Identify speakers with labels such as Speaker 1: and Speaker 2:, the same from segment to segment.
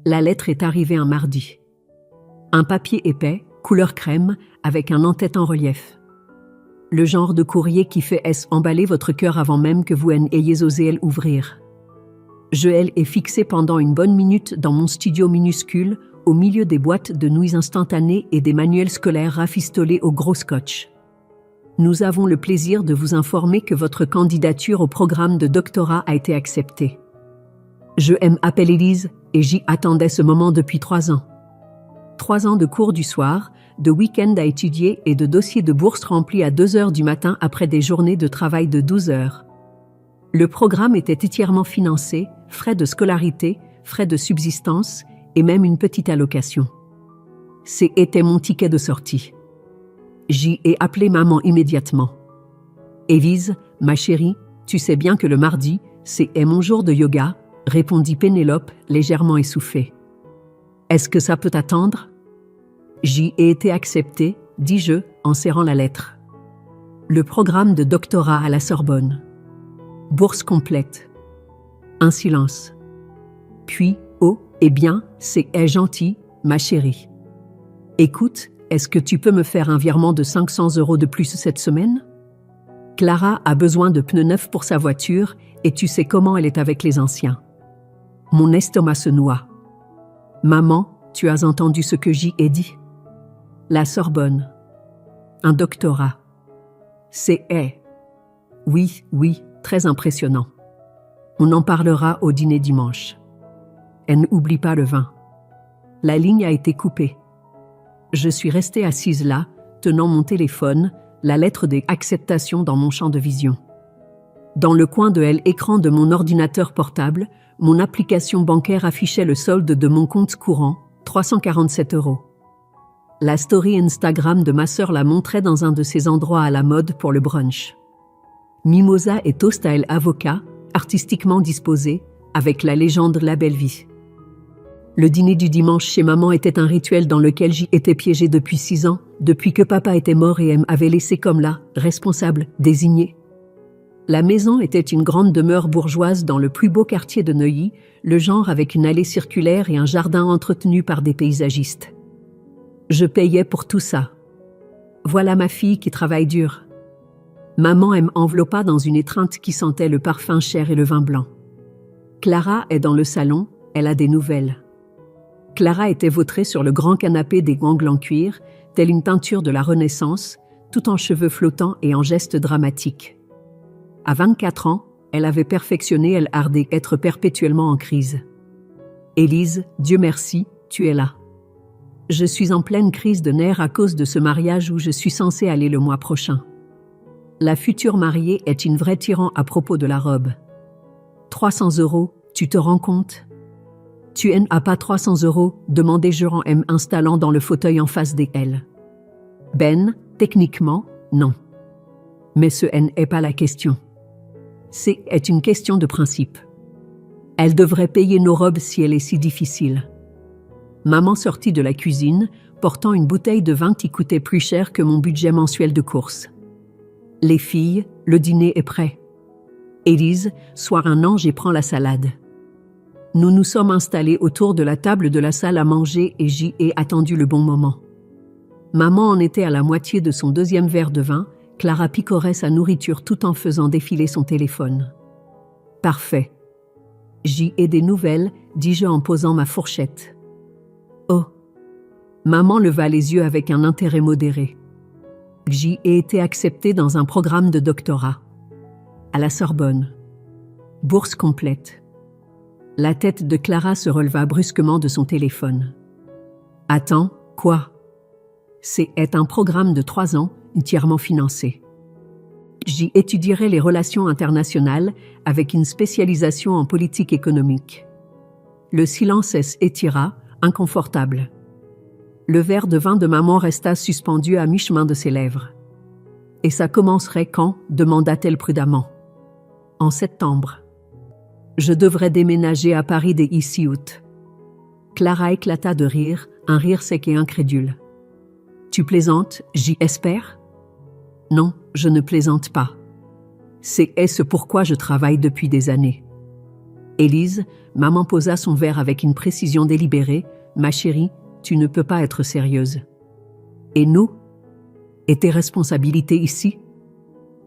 Speaker 1: La lettre est arrivée un mardi. Un papier épais, couleur crème, avec un en-tête en relief. Le genre de courrier qui fait emballer votre cœur avant même que vous n'ayez osé l'ouvrir. Je est fixé pendant une bonne minute dans mon studio minuscule, au milieu des boîtes de nouilles instantanées et des manuels scolaires rafistolés au gros scotch. Nous avons le plaisir de vous informer que votre candidature au programme de doctorat a été acceptée. Je m'appelle Élise et j'y attendais ce moment depuis 3 ans. 3 ans de cours du soir, de week-end à étudier et de dossiers de bourse remplis à 2 heures du matin après des journées de travail de 12 heures. Le programme était entièrement financé, frais de scolarité, frais de subsistance et même une petite allocation. C'était mon ticket de sortie. J'y ai appelé maman immédiatement. « Élise, ma chérie, tu sais bien que le mardi, c'est mon jour de yoga », répondit Pénélope, légèrement essoufflée. « Est-ce que ça peut attendre ?» J'y ai été acceptée, dis-je, en serrant la lettre. Le programme de doctorat à la Sorbonne. Bourse complète. Un silence. Puis, oh, eh bien, c'est gentil, ma chérie. Écoute, est-ce que tu peux me faire un virement de 500 € de plus cette semaine? Clara a besoin de pneus neufs pour sa voiture et tu sais comment elle est avec les anciens. Mon estomac se noie. Maman, tu as entendu ce que j'y ai dit? La Sorbonne. Un doctorat. C'est Oui, très impressionnant. On en parlera au dîner dimanche. Et n'oublie pas le vin. La ligne a été coupée. Je suis restée assise là, tenant mon téléphone, la lettre d'acceptation dans mon champ de vision. Dans le coin de l'écran de mon ordinateur portable, mon application bancaire affichait le solde de mon compte courant, 347 €. La story Instagram de ma sœur la montrait dans un de ces endroits à la mode pour le brunch. Mimosa et toast à avocat, artistiquement disposés, avec la légende La Belle Vie. Le dîner du dimanche chez maman était un rituel dans lequel j'y étais piégée depuis 6 ans, depuis que papa était mort et m'avait laissé comme là, responsable, désigné. La maison était une grande demeure bourgeoise dans le plus beau quartier de Neuilly, le genre avec une allée circulaire et un jardin entretenu par des paysagistes. Je payais pour tout ça. Voilà ma fille qui travaille dur. Maman m'enveloppa dans une étreinte qui sentait le parfum cher et le vin blanc. Clara est dans le salon, elle a des nouvelles. Clara était vautrée sur le grand canapé des gangles en cuir, telle une peinture de la Renaissance, tout en cheveux flottants et en gestes dramatiques. À 24 ans, elle avait perfectionné l'art d'être perpétuellement en crise. Élise, Dieu merci, tu es là. Je suis en pleine crise de nerfs à cause de ce mariage où je suis censée aller le mois prochain. La future mariée est une vraie tyran à propos de la robe. 300 €, tu te rends compte? Tu n'as pas 300 €, demandai-je en m'installant dans le fauteuil en face d'elle. Ben, techniquement, non. Mais ce n'est pas la question. C'est une question de principe. Elle devrait payer nos robes si elle est si difficile. Maman sortit de la cuisine, portant une bouteille de vin qui coûtait plus cher que mon budget mensuel de courses. Les filles, le dîner est prêt. Élise, sois un ange et prends la salade. Nous nous sommes installés autour de la table de la salle à manger et j'y ai attendu le bon moment. Maman en était à la moitié de son 2e verre de vin, Clara picorait sa nourriture tout en faisant défiler son téléphone. Parfait. J'y ai des nouvelles, dis-je en posant ma fourchette. Oh. Maman leva les yeux avec un intérêt modéré. J'y ai été acceptée dans un programme de doctorat. À la Sorbonne. Bourse complète. La tête de Clara se releva brusquement de son téléphone. Attends, quoi? C'est un programme de 3 ans, entièrement financé. J'y étudierai les relations internationales avec une spécialisation en politique économique. Le silence s'étira, inconfortable. Le verre de vin de maman resta suspendu à mi-chemin de ses lèvres. « Et ça commencerait quand ?» demanda-t-elle prudemment. « En septembre. Je devrais déménager à Paris dès ici août. » Clara éclata de rire, un rire sec et incrédule. « Tu plaisantes, j'y espère ?»« Non, je ne plaisante pas. C'est ce pourquoi je travaille depuis des années. » Élise, maman posa son verre avec une précision délibérée. Ma chérie, tu ne peux pas être sérieuse. Et nous? Et tes responsabilités ici?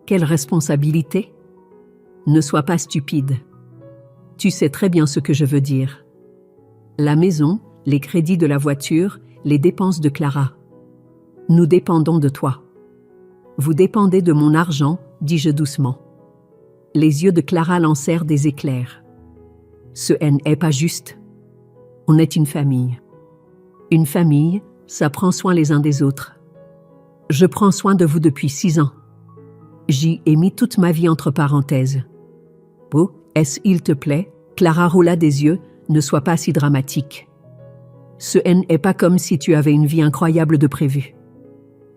Speaker 1: Quelle responsabilité? Ne sois pas stupide. Tu sais très bien ce que je veux dire. La maison, les crédits de la voiture, les dépenses de Clara. Nous dépendons de toi. Vous dépendez de mon argent, dis-je doucement. Les yeux de Clara lancèrent des éclairs. Ce n'est pas juste. On est une famille. Une famille, ça prend soin les uns des autres. Je prends soin de vous depuis 6 ans. J'y ai mis toute ma vie entre parenthèses. Oh, s'il te plaît, Clara roula des yeux, ne sois pas si dramatique. Ce n'est pas comme si tu avais une vie incroyable de prévu.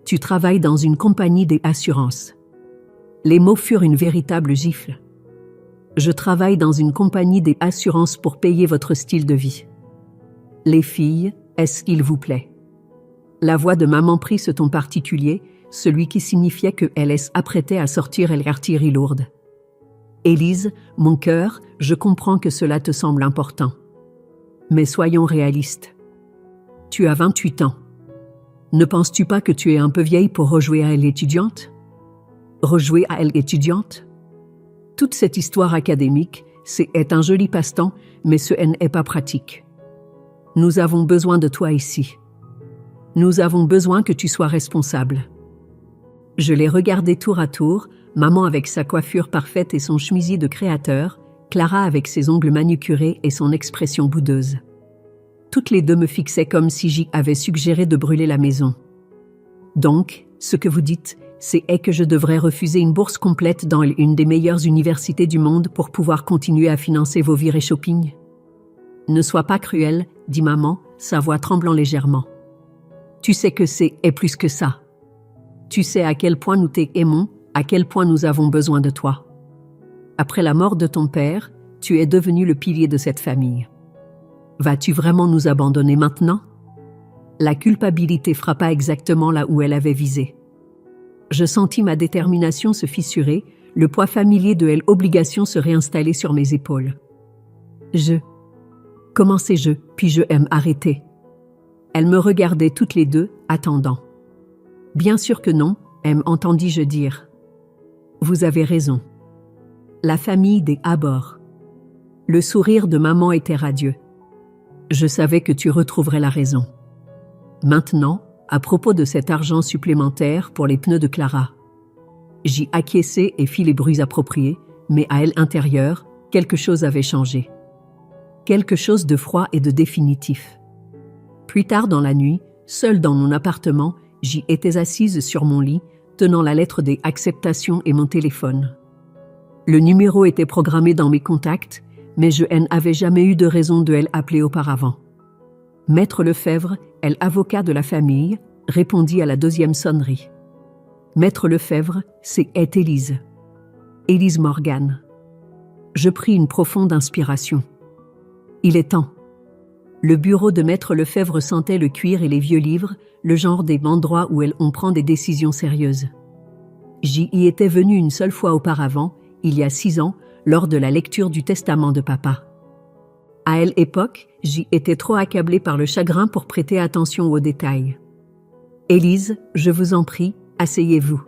Speaker 1: Tu travailles dans une compagnie des assurances. Les mots furent une véritable gifle. Je travaille dans une compagnie des assurances pour payer votre style de vie. Les filles, s'il vous plaît. La voix de maman prit ce ton particulier, celui qui signifiait qu'elle s'apprêtait à sortir l'artillerie lourde. Élise, mon cœur, je comprends que cela te semble important. Mais soyons réalistes. Tu as 28 ans. Ne penses-tu pas que tu es un peu vieille pour rejouer à elle étudiante? Rejouer à elle étudiante? Toute cette histoire académique, c'est un joli passe-temps, mais ce n'est pas pratique. Nous avons besoin de toi ici. Nous avons besoin que tu sois responsable. Je l'ai regardé tour à tour, maman avec sa coiffure parfaite et son chemisier de créateur, Clara avec ses ongles manucurés et son expression boudeuse. Toutes les deux me fixaient comme si j'y avais suggéré de brûler la maison. Donc, ce que vous dites, c'est que je devrais refuser une bourse complète dans une des meilleures universités du monde pour pouvoir continuer à financer vos virées shopping? Ne sois pas cruelle, dit maman, sa voix tremblant légèrement. Tu sais que c'est plus que ça. Tu sais à quel point nous t'aimons, à quel point nous avons besoin de toi. Après la mort de ton père, tu es devenu le pilier de cette famille. Vas-tu vraiment nous abandonner maintenant? La culpabilité frappa exactement là où elle avait visé. Je sentis ma détermination se fissurer, le poids familier de l'obligation se réinstaller sur mes épaules. Commençai-je, puis je arrêter. Elles me regardaient toutes les deux, attendant. Bien sûr que non, entendis-je dire. Vous avez raison. La famille des Abor. Le sourire de maman était radieux. Je savais que tu retrouverais la raison. Maintenant, à propos de cet argent supplémentaire pour les pneus de Clara. J'y acquiesçai et fis les bruits appropriés, mais à l'intérieur, quelque chose avait changé. Quelque chose de froid et de définitif. Plus tard dans la nuit, seule dans mon appartement, j'y étais assise sur mon lit, tenant la lettre des acceptations et mon téléphone. Le numéro était programmé dans mes contacts, mais je n'avais jamais eu de raison de l'appeler auparavant. Maître Lefebvre, l'avocat de la famille, répondit à la 2e sonnerie. Maître Lefebvre, c'est Élise. Élise Morgan. Je pris une profonde inspiration. Il est temps. Le bureau de Maître Lefebvre sentait le cuir et les vieux livres, le genre des endroits où on prend des décisions sérieuses. J'y étais venue une seule fois auparavant, il y a 6 ans, lors de la lecture du testament de papa. À l'époque, j'y étais trop accablée par le chagrin pour prêter attention aux détails. Élise, je vous en prie, asseyez-vous.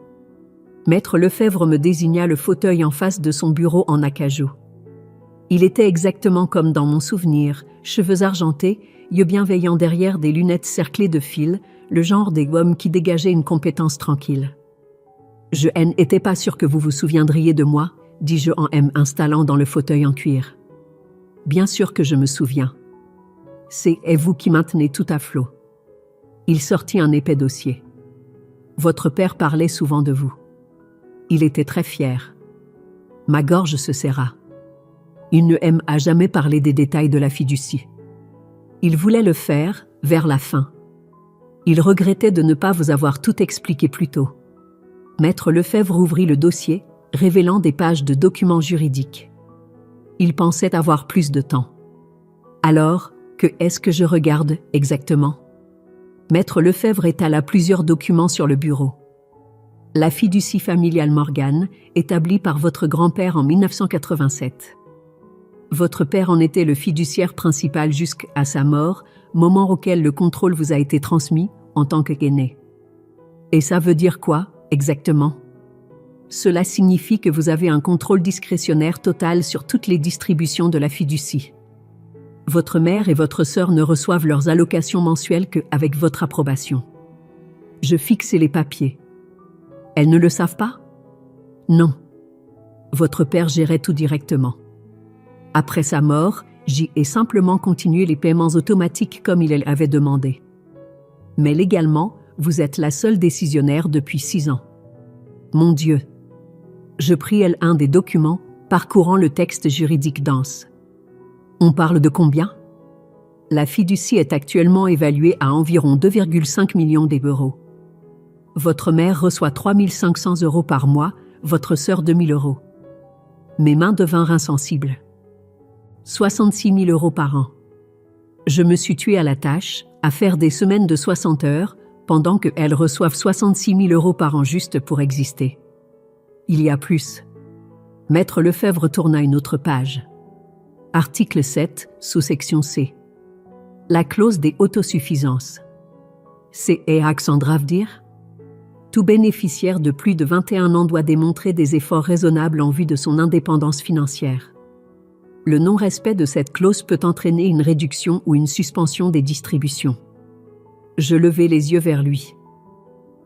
Speaker 1: Maître Lefebvre me désigna le fauteuil en face de son bureau en acajou. Il était exactement comme dans mon souvenir, cheveux argentés, yeux bienveillants derrière des lunettes cerclées de fils, le genre des hommes qui dégageaient une compétence tranquille. Je n'étais pas sûr que vous vous souviendriez de moi, dis-je en m'installant dans le fauteuil en cuir. Bien sûr que je me souviens. C'est vous qui maintenez tout à flot. Il sortit un épais dossier. Votre père parlait souvent de vous. Il était très fier. Ma gorge se serra. Il ne m'a jamais parlé des détails de la fiducie. Il voulait le faire, vers la fin. Il regrettait de ne pas vous avoir tout expliqué plus tôt. Maître Lefebvre ouvrit le dossier, révélant des pages de documents juridiques. Il pensait avoir plus de temps. Alors, que est-ce que je regarde exactement? Maître Lefebvre étala plusieurs documents sur le bureau. La fiducie familiale Morgan, établie par votre grand-père en 1987. Votre père en était le fiduciaire principal jusqu'à sa mort, moment auquel le contrôle vous a été transmis en tant qu'aîné. Et ça veut dire quoi, exactement? Cela signifie que vous avez un contrôle discrétionnaire total sur toutes les distributions de la fiducie. Votre mère et votre sœur ne reçoivent leurs allocations mensuelles qu'avec votre approbation. Je fixe les papiers. Elles ne le savent pas? Non. Votre père gérait tout directement. Après sa mort, j'y ai simplement continué les paiements automatiques comme il avait demandé. Mais légalement, vous êtes la seule décisionnaire depuis 6 ans. Mon Dieu! Je pris un des documents, parcourant le texte juridique dense. On parle de combien? La fiducie est actuellement évaluée à environ 2,5 millions d'euros. Votre mère reçoit 3 500 € par mois, votre sœur 2 000 €. Mes mains devinrent insensibles. 66 000 € par an. Je me suis tué à la tâche, à faire des semaines de 60 heures, pendant qu'elles reçoivent 66 000 € par an juste pour exister. Il y a plus. Maître Lefebvre tourna une autre page. Article 7, sous-section C. La clause des autosuffisances. C'est accent grave dire? Tout bénéficiaire de plus de 21 ans doit démontrer des efforts raisonnables en vue de son indépendance financière. Le non-respect de cette clause peut entraîner une réduction ou une suspension des distributions. Je levai les yeux vers lui.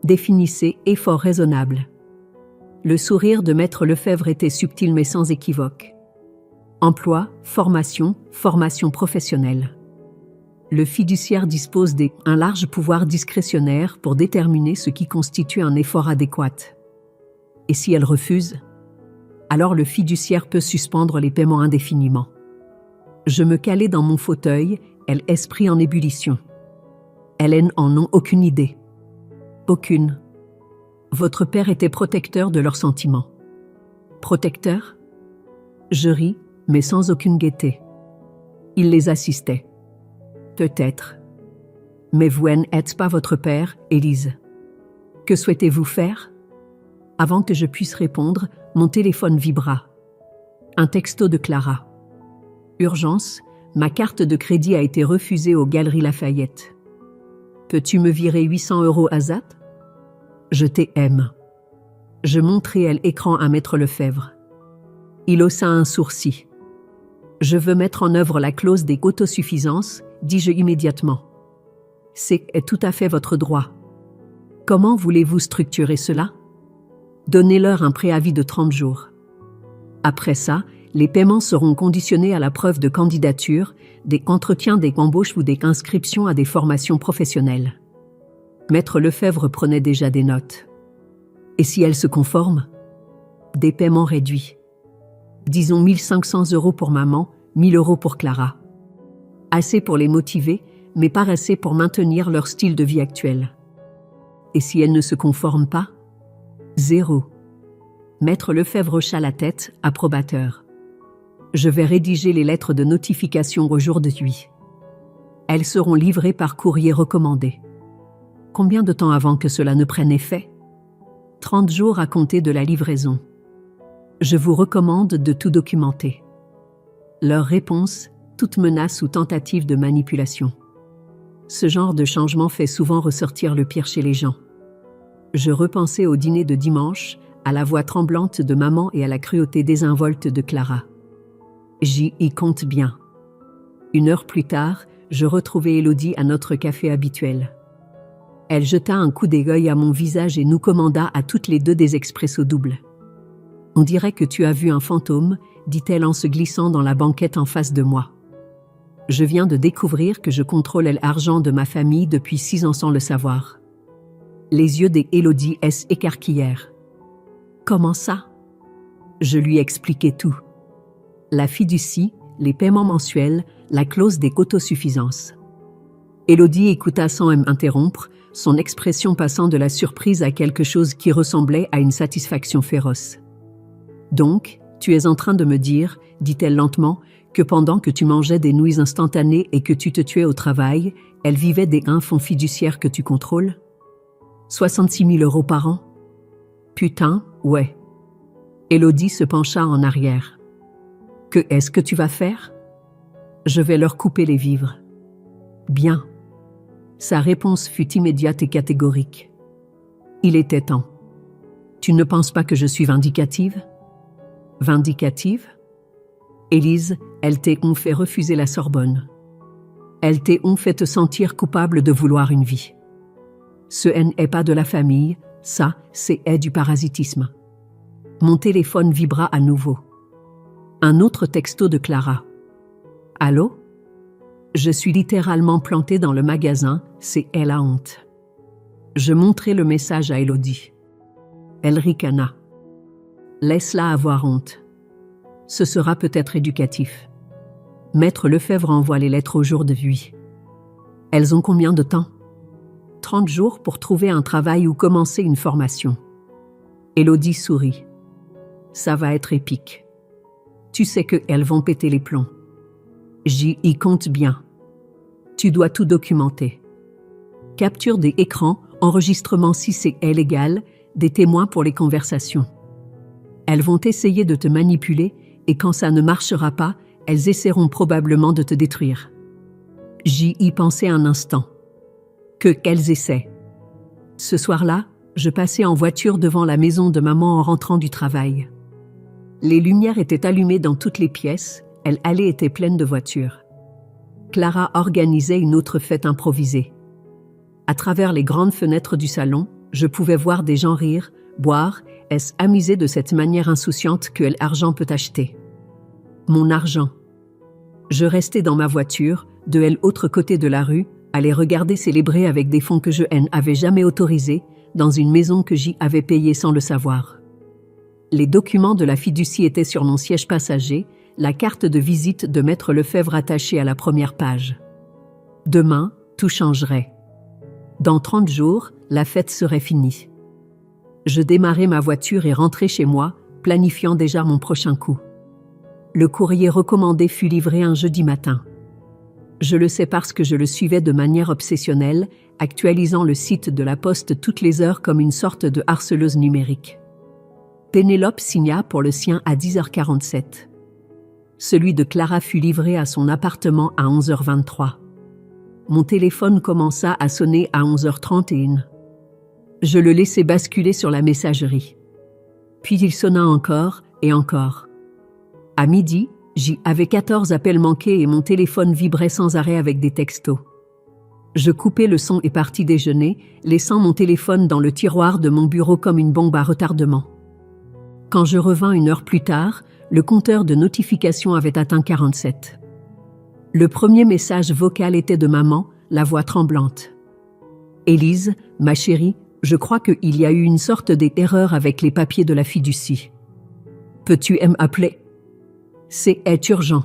Speaker 1: Définissez effort raisonnable. Le sourire de Maître Lefebvre était subtil mais sans équivoque. Emploi, formation professionnelle. Le fiduciaire dispose d'un large pouvoir discrétionnaire pour déterminer ce qui constitue un effort adéquat. Et si elle refuse, alors le fiduciaire peut suspendre les paiements indéfiniment. Je me calai dans mon fauteuil, esprit en ébullition. Elles en ont aucune idée. Aucune. Votre père était protecteur de leurs sentiments. Protecteur? Je ris, mais sans aucune gaieté. Il les assistait. Peut-être. Mais vous n'êtes pas votre père, Élise. Que souhaitez-vous faire? Avant que je puisse répondre, mon téléphone vibra. Un texto de Clara. Urgence, ma carte de crédit a été refusée aux Galeries Lafayette. Peux-tu me virer 800 € à ZAP? Je t'aime. Je montrai l'écran à Maître Lefebvre. Il haussa un sourcil. Je veux mettre en œuvre la clause des autosuffisances, dis-je immédiatement. C'est tout à fait votre droit. Comment voulez-vous structurer cela? Donnez-leur un préavis de 30 jours. Après ça, les paiements seront conditionnés à la preuve de candidature, des entretiens, des embauches ou des inscriptions à des formations professionnelles. Maître Lefebvre prenait déjà des notes. Et si elles se conforment? Des paiements réduits. Disons 1 500 € pour maman, 1 000 € pour Clara. Assez pour les motiver, mais pas assez pour maintenir leur style de vie actuel. Et si elles ne se conforment pas? 0. Maître Lefebvre hocha la tête, approbateur. Je vais rédiger les lettres de notification aujourd'hui. Elles seront livrées par courrier recommandé. Combien de temps avant que cela ne prenne effet? 30 jours à compter de la livraison. Je vous recommande de tout documenter. Leur réponse, toute menace ou tentative de manipulation. Ce genre de changement fait souvent ressortir le pire chez les gens. Je repensais au dîner de dimanche, à la voix tremblante de maman et à la cruauté désinvolte de Clara. J'y compte bien. 1 heure plus tard, je retrouvai Élodie à notre café habituel. Elle jeta un coup d'œil à mon visage et nous commanda à toutes les deux des expressos doubles. « On dirait que tu as vu un fantôme », dit-elle en se glissant dans la banquette en face de moi. Je viens de découvrir que je contrôle l'argent de ma famille depuis 6 ans sans le savoir. Les yeux d'Élodie s'écarquillèrent. « Comment ça ?» Je lui expliquai tout. La fiducie, les paiements mensuels, la clause des autosuffisances. Élodie écouta sans m'interrompre, son expression passant de la surprise à quelque chose qui ressemblait à une satisfaction féroce. « Donc, tu es en train de me dire, dit-elle lentement, que pendant que tu mangeais des nouilles instantanées et que tu te tuais au travail, elle vivait des fonds fiduciaires que tu contrôles? 66 000 € par an? Putain, ouais. » Élodie se pencha en arrière. « Que est-ce que tu vas faire? Je vais leur couper les vivres. Bien. Sa réponse fut immédiate et catégorique. Il était temps. Tu ne penses pas que je suis vindicative? Vindicative? Élise, elles t'ont fait refuser la Sorbonne. Elles t'ont fait te sentir coupable de vouloir une vie. Ce n'est pas de la famille, ça, c'est du parasitisme. Mon téléphone vibra à nouveau. Un autre texto de Clara. Allô? Je suis littéralement plantée dans le magasin, c'est la honte. Je montrai le message à Élodie. Elle ricana. Laisse-la avoir honte. Ce sera peut-être éducatif. Maître Lefebvre envoie les lettres au jour de vie. Elles ont combien de temps? 30 jours pour trouver un travail ou commencer une formation. Élodie sourit. Ça va être épique. Tu sais qu'elles vont péter les plombs. J'y compte bien. Tu dois tout documenter. Capture des écrans, enregistrement si c'est légal, des témoins pour les conversations. Elles vont essayer de te manipuler et quand ça ne marchera pas, elles essaieront probablement de te détruire. J'y pensais un instant. Qu'elles essaient. Ce soir-là, je passais en voiture devant la maison de maman en rentrant du travail. Les lumières étaient allumées dans toutes les pièces, l'allée était pleine de voitures. Clara organisait une autre fête improvisée. À travers les grandes fenêtres du salon, je pouvais voir des gens rire, boire, s'amuser de cette manière insouciante que l'argent peut acheter. Mon argent. Je restais dans ma voiture, de l'autre côté de la rue, à les regarder célébrer avec des fonds que je n'avais jamais autorisés, dans une maison que j'y avais payée sans le savoir. Les documents de la fiducie étaient sur mon siège passager, la carte de visite de Maître Lefebvre attachée à la première page. Demain, tout changerait. Dans 30 jours, la fête serait finie. Je démarrai ma voiture et rentrai chez moi, planifiant déjà mon prochain coup. Le courrier recommandé fut livré un jeudi matin. Je le sais parce que je le suivais de manière obsessionnelle, actualisant le site de la Poste toutes les heures comme une sorte de harceleuse numérique. Pénélope signa pour le sien à 10h47. Celui de Clara fut livré à son appartement à 11h23. Mon téléphone commença à sonner à 11h31. Je le laissai basculer sur la messagerie. Puis il sonna encore et encore. À midi, j'y avais 14 appels manqués et mon téléphone vibrait sans arrêt avec des textos. Je coupai le son et partis déjeuner, laissant mon téléphone dans le tiroir de mon bureau comme une bombe à retardement. Quand je revins 1 heure plus tard, le compteur de notifications avait atteint 47. Le premier message vocal était de maman, la voix tremblante. « Élise, ma chérie, je crois qu'il y a eu une sorte d'erreur avec les papiers de la fiducie. Peux-tu m'appeler? C'est urgent. »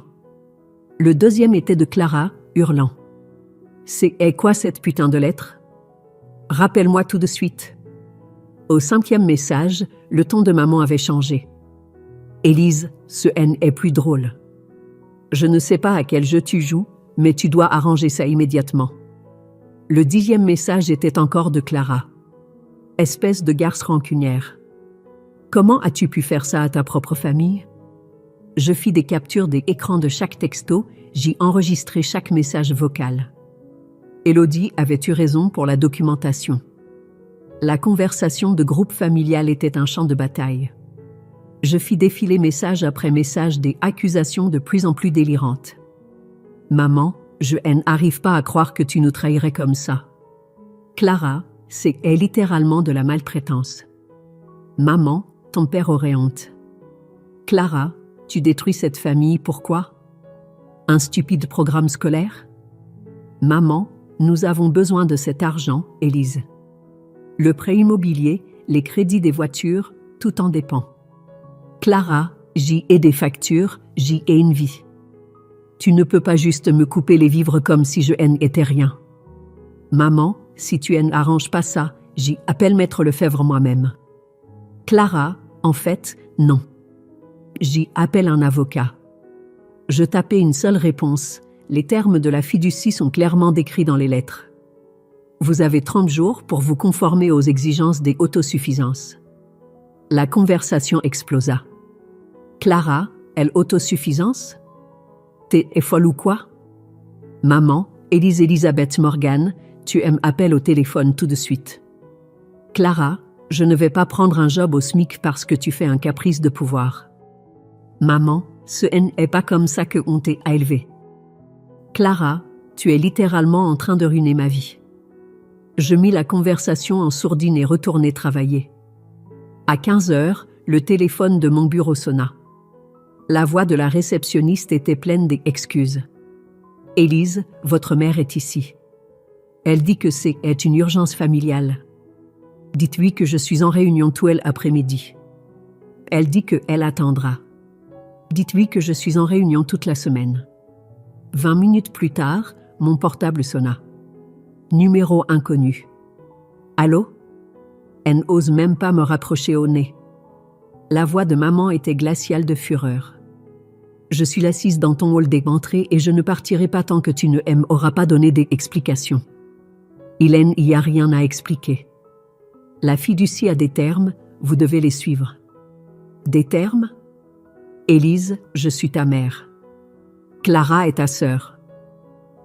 Speaker 1: Le deuxième était de Clara, hurlant. « C'est quoi cette putain de lettre? Rappelle-moi tout de suite. » Au 5e message, le ton de maman avait changé. « Élise, ce est plus drôle. Je ne sais pas à quel jeu tu joues, mais tu dois arranger ça immédiatement. » Le 10e message était encore de Clara. « Espèce de garce rancunière. Comment as-tu pu faire ça à ta propre famille? » Je fis des captures des écrans de chaque texto, j'y enregistrai chaque message vocal. Élodie avait eu raison pour la documentation. La conversation de groupe familial était un champ de bataille. Je fis défiler message après message des accusations de plus en plus délirantes. « Maman, je n'arrive pas à croire que tu nous trahirais comme ça. Clara, c'est littéralement de la maltraitance. Maman, ton père aurait honte. Clara, tu détruis cette famille, pourquoi? Un stupide programme scolaire? Maman, nous avons besoin de cet argent, Élise. Le prêt immobilier, les crédits des voitures, tout en dépend. Clara, j'y ai des factures, j'y ai une vie. Tu ne peux pas juste me couper les vivres comme si je n'étais rien. Maman, si tu n'arranges pas ça, j'y appelle Maître Lefebvre moi-même. Clara, en fait, non. J'y appelle un avocat. Je tapais une seule réponse. Les termes de la fiducie sont clairement décrits dans les lettres. Vous avez 30 jours pour vous conformer aux exigences des autosuffisances. La conversation explosa. Clara, Elle autosuffisance? T'es folle ou quoi? Maman, Élise Elisabeth Morgan, tu m'appelles au téléphone tout de suite. Clara, je ne vais pas prendre un job au SMIC parce que tu fais un caprice de pouvoir. Maman, ce n'est pas comme ça que on t'a élevé. Clara, tu es littéralement en train de ruiner ma vie. Je mis la conversation en sourdine et retournai travailler. À 15 heures, le téléphone de mon bureau sonna. La voix de la réceptionniste était pleine d'excuses. « Élise, votre mère est ici. Elle dit que c'est une urgence familiale. Dites-lui que je suis en réunion tout l'après-midi. Elle dit qu'elle attendra. Dites-lui que je suis en réunion toute la semaine. » 20 minutes plus tard, mon portable sonna. Numéro inconnu. Allô? Elle n'ose même pas me rapprocher au nez. La voix de maman était glaciale de fureur. Je suis assise dans ton hall d'entrée et je ne partirai pas tant que tu ne m'auras pas donné d'explications. Hélène, il n'y a rien à expliquer. La fiducie a des termes, vous devez les suivre. Des termes? Élise, je suis ta mère. Clara est ta sœur.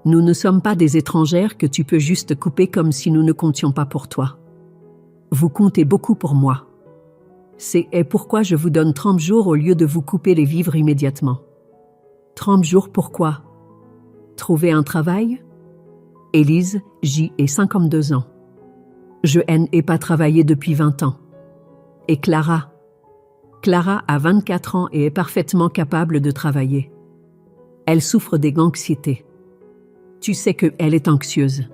Speaker 1: Nous ne sommes pas des étrangères que tu peux juste couper comme si nous ne comptions pas pour toi. Vous comptez beaucoup pour moi. C'est pourquoi je vous donne 30 jours au lieu de vous couper les vivres immédiatement. 30 jours pourquoi? Trouver un travail? Élise, j'y ai 52 ans. Je n'ai pas travaillé depuis 20 ans. Et Clara? Clara a 24 ans et est parfaitement capable de travailler. Elle souffre d'anxiété. Tu sais qu'elle est anxieuse.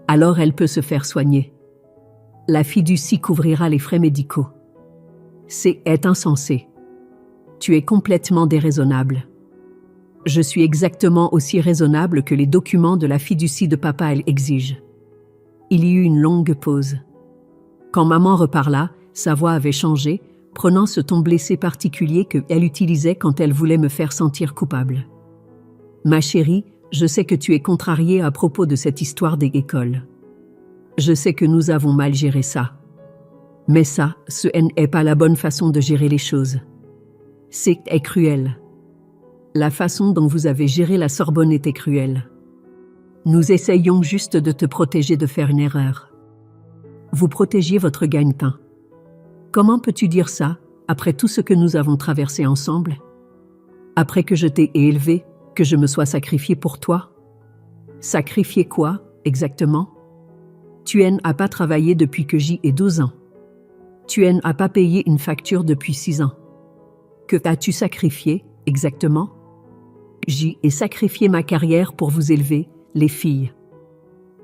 Speaker 1: Alors elle peut se faire soigner. La fiducie couvrira les frais médicaux. C'est insensé. Tu es complètement déraisonnable. Je suis exactement aussi raisonnable que les documents de la fiducie de papa exigent. Il y eut une longue pause. Quand maman reparla, sa voix avait changé, prenant ce ton blessé particulier qu'elle utilisait quand elle voulait me faire sentir coupable. Ma chérie, je sais que tu es contrariée à propos de cette histoire des écoles. Je sais que nous avons mal géré ça. Mais ça, ce n'est pas la bonne façon de gérer les choses. C'est cruel. La façon dont vous avez géré la Sorbonne était cruelle. Nous essayons juste de te protéger de faire une erreur. Vous protégiez votre gagne-pain. Comment peux-tu dire ça, après tout ce que nous avons traversé ensemble? Après que je t'ai élevé, que je me sois sacrifié pour toi? Sacrifié quoi, exactement? Tu n'as pas travaillé depuis que j'y ai 12 ans. Tu n'as pas payé une facture depuis 6 ans. Que as-tu sacrifié, exactement? J'y ai sacrifié ma carrière pour vous élever, les filles.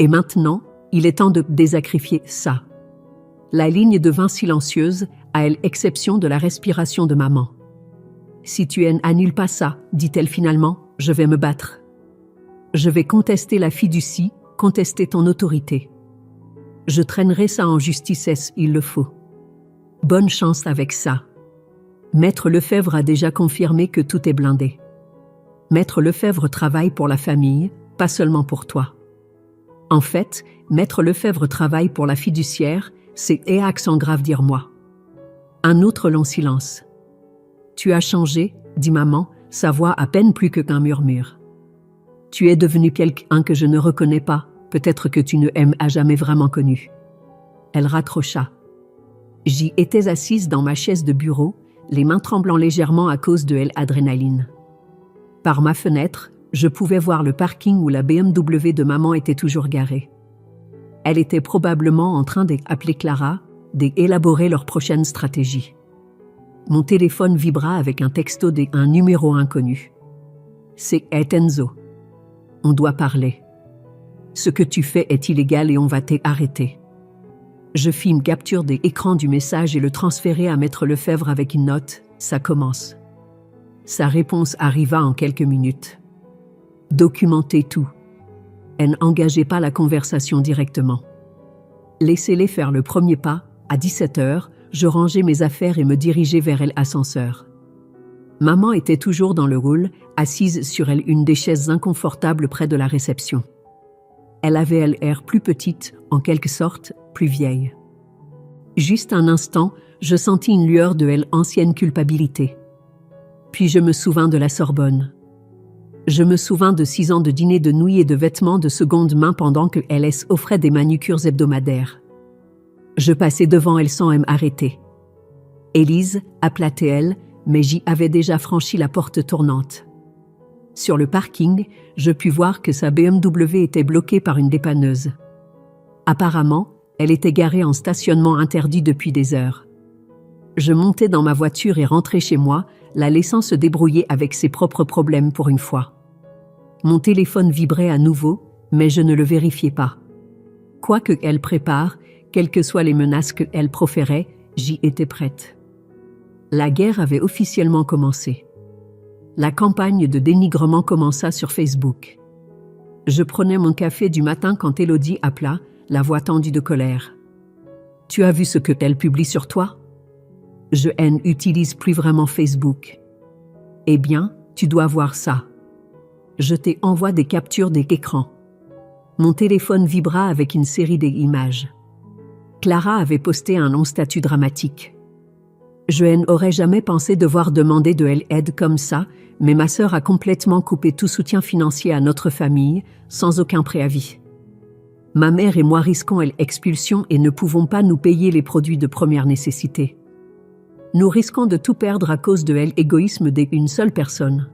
Speaker 1: Et maintenant, il est temps de désacrifier ça. La ligne devint silencieuse, à l'exception de la respiration de maman. Si tu n'annules pas ça, dit-elle finalement, je vais me battre. Je vais contester la fiducie, contester ton autorité. Je traînerai ça en justice s'il le faut. Bonne chance avec ça. Maître Lefebvre a déjà confirmé que tout est blindé. Maître Lefebvre travaille pour la famille, pas seulement pour toi. En fait, Maître Lefebvre travaille pour la fiduciaire, c'est accent grave dire moi. Un autre long silence. Tu as changé, dit maman, sa voix à peine plus qu'un murmure. Tu es devenu quelqu'un que je ne reconnais pas, peut-être que tu ne m'as jamais vraiment connu. Elle raccrocha. J'y étais assise dans ma chaise de bureau, les mains tremblant légèrement à cause de l'adrénaline. Par ma fenêtre, je pouvais voir le parking où la BMW de maman était toujours garée. Elle était probablement en train d'appeler Clara, d'élaborer leur prochaine stratégie. Mon téléphone vibra avec un texto d'un numéro inconnu. C'est Enzo. On doit parler. Ce que tu fais est illégal et on va t'arrêter. Je fis une capture des écrans du message et le transférai à Maître Lefebvre avec une note. Ça commence. Sa réponse arriva en quelques minutes. Documentez tout. Elle n'engageait pas la conversation directement. Laissez-les faire le premier pas. À 17h, je rangeais mes affaires et me dirigeais vers l'ascenseur. Maman était toujours dans le hall, assise sur une des chaises inconfortables près de la réception. Elle avait l'air plus petite, en quelque sorte, plus vieille. Juste un instant, je sentis une lueur de l'ancienne culpabilité. Puis je me souvins de la Sorbonne. Je me souvins de 6 ans de dîners de nouilles et de vêtements de seconde main pendant que LS offrait des manucures hebdomadaires. Je passais devant elle sans m'arrêter. Élise, appela TL, mais j'y avais déjà franchi la porte tournante. Sur le parking, je pus voir que sa BMW était bloquée par une dépanneuse. Apparemment, elle était garée en stationnement interdit depuis des heures. Je montai dans ma voiture et rentrai chez moi, la laissant se débrouiller avec ses propres problèmes pour une fois. Mon téléphone vibrait à nouveau, mais je ne le vérifiais pas. Quoi qu'elle prépare, quelles que soient les menaces qu'elle proférait, j'y étais prête. La guerre avait officiellement commencé. La campagne de dénigrement commença sur Facebook. Je prenais mon café du matin quand Élodie appela, la voix tendue de colère. « Tu as vu ce qu'elle publie sur toi ? Je n'utilise plus vraiment Facebook. » « Eh bien, tu dois voir ça. » Je t'envoie des captures d'écran. Mon téléphone vibra avec une série d'images. Clara avait posté un long statut dramatique. Je n'aurais jamais pensé devoir demander de l'aide comme ça, mais ma sœur a complètement coupé tout soutien financier à notre famille, sans aucun préavis. Ma mère et moi risquons l'expulsion et ne pouvons pas nous payer les produits de première nécessité. Nous risquons de tout perdre à cause de l'égoïsme d'une seule personne.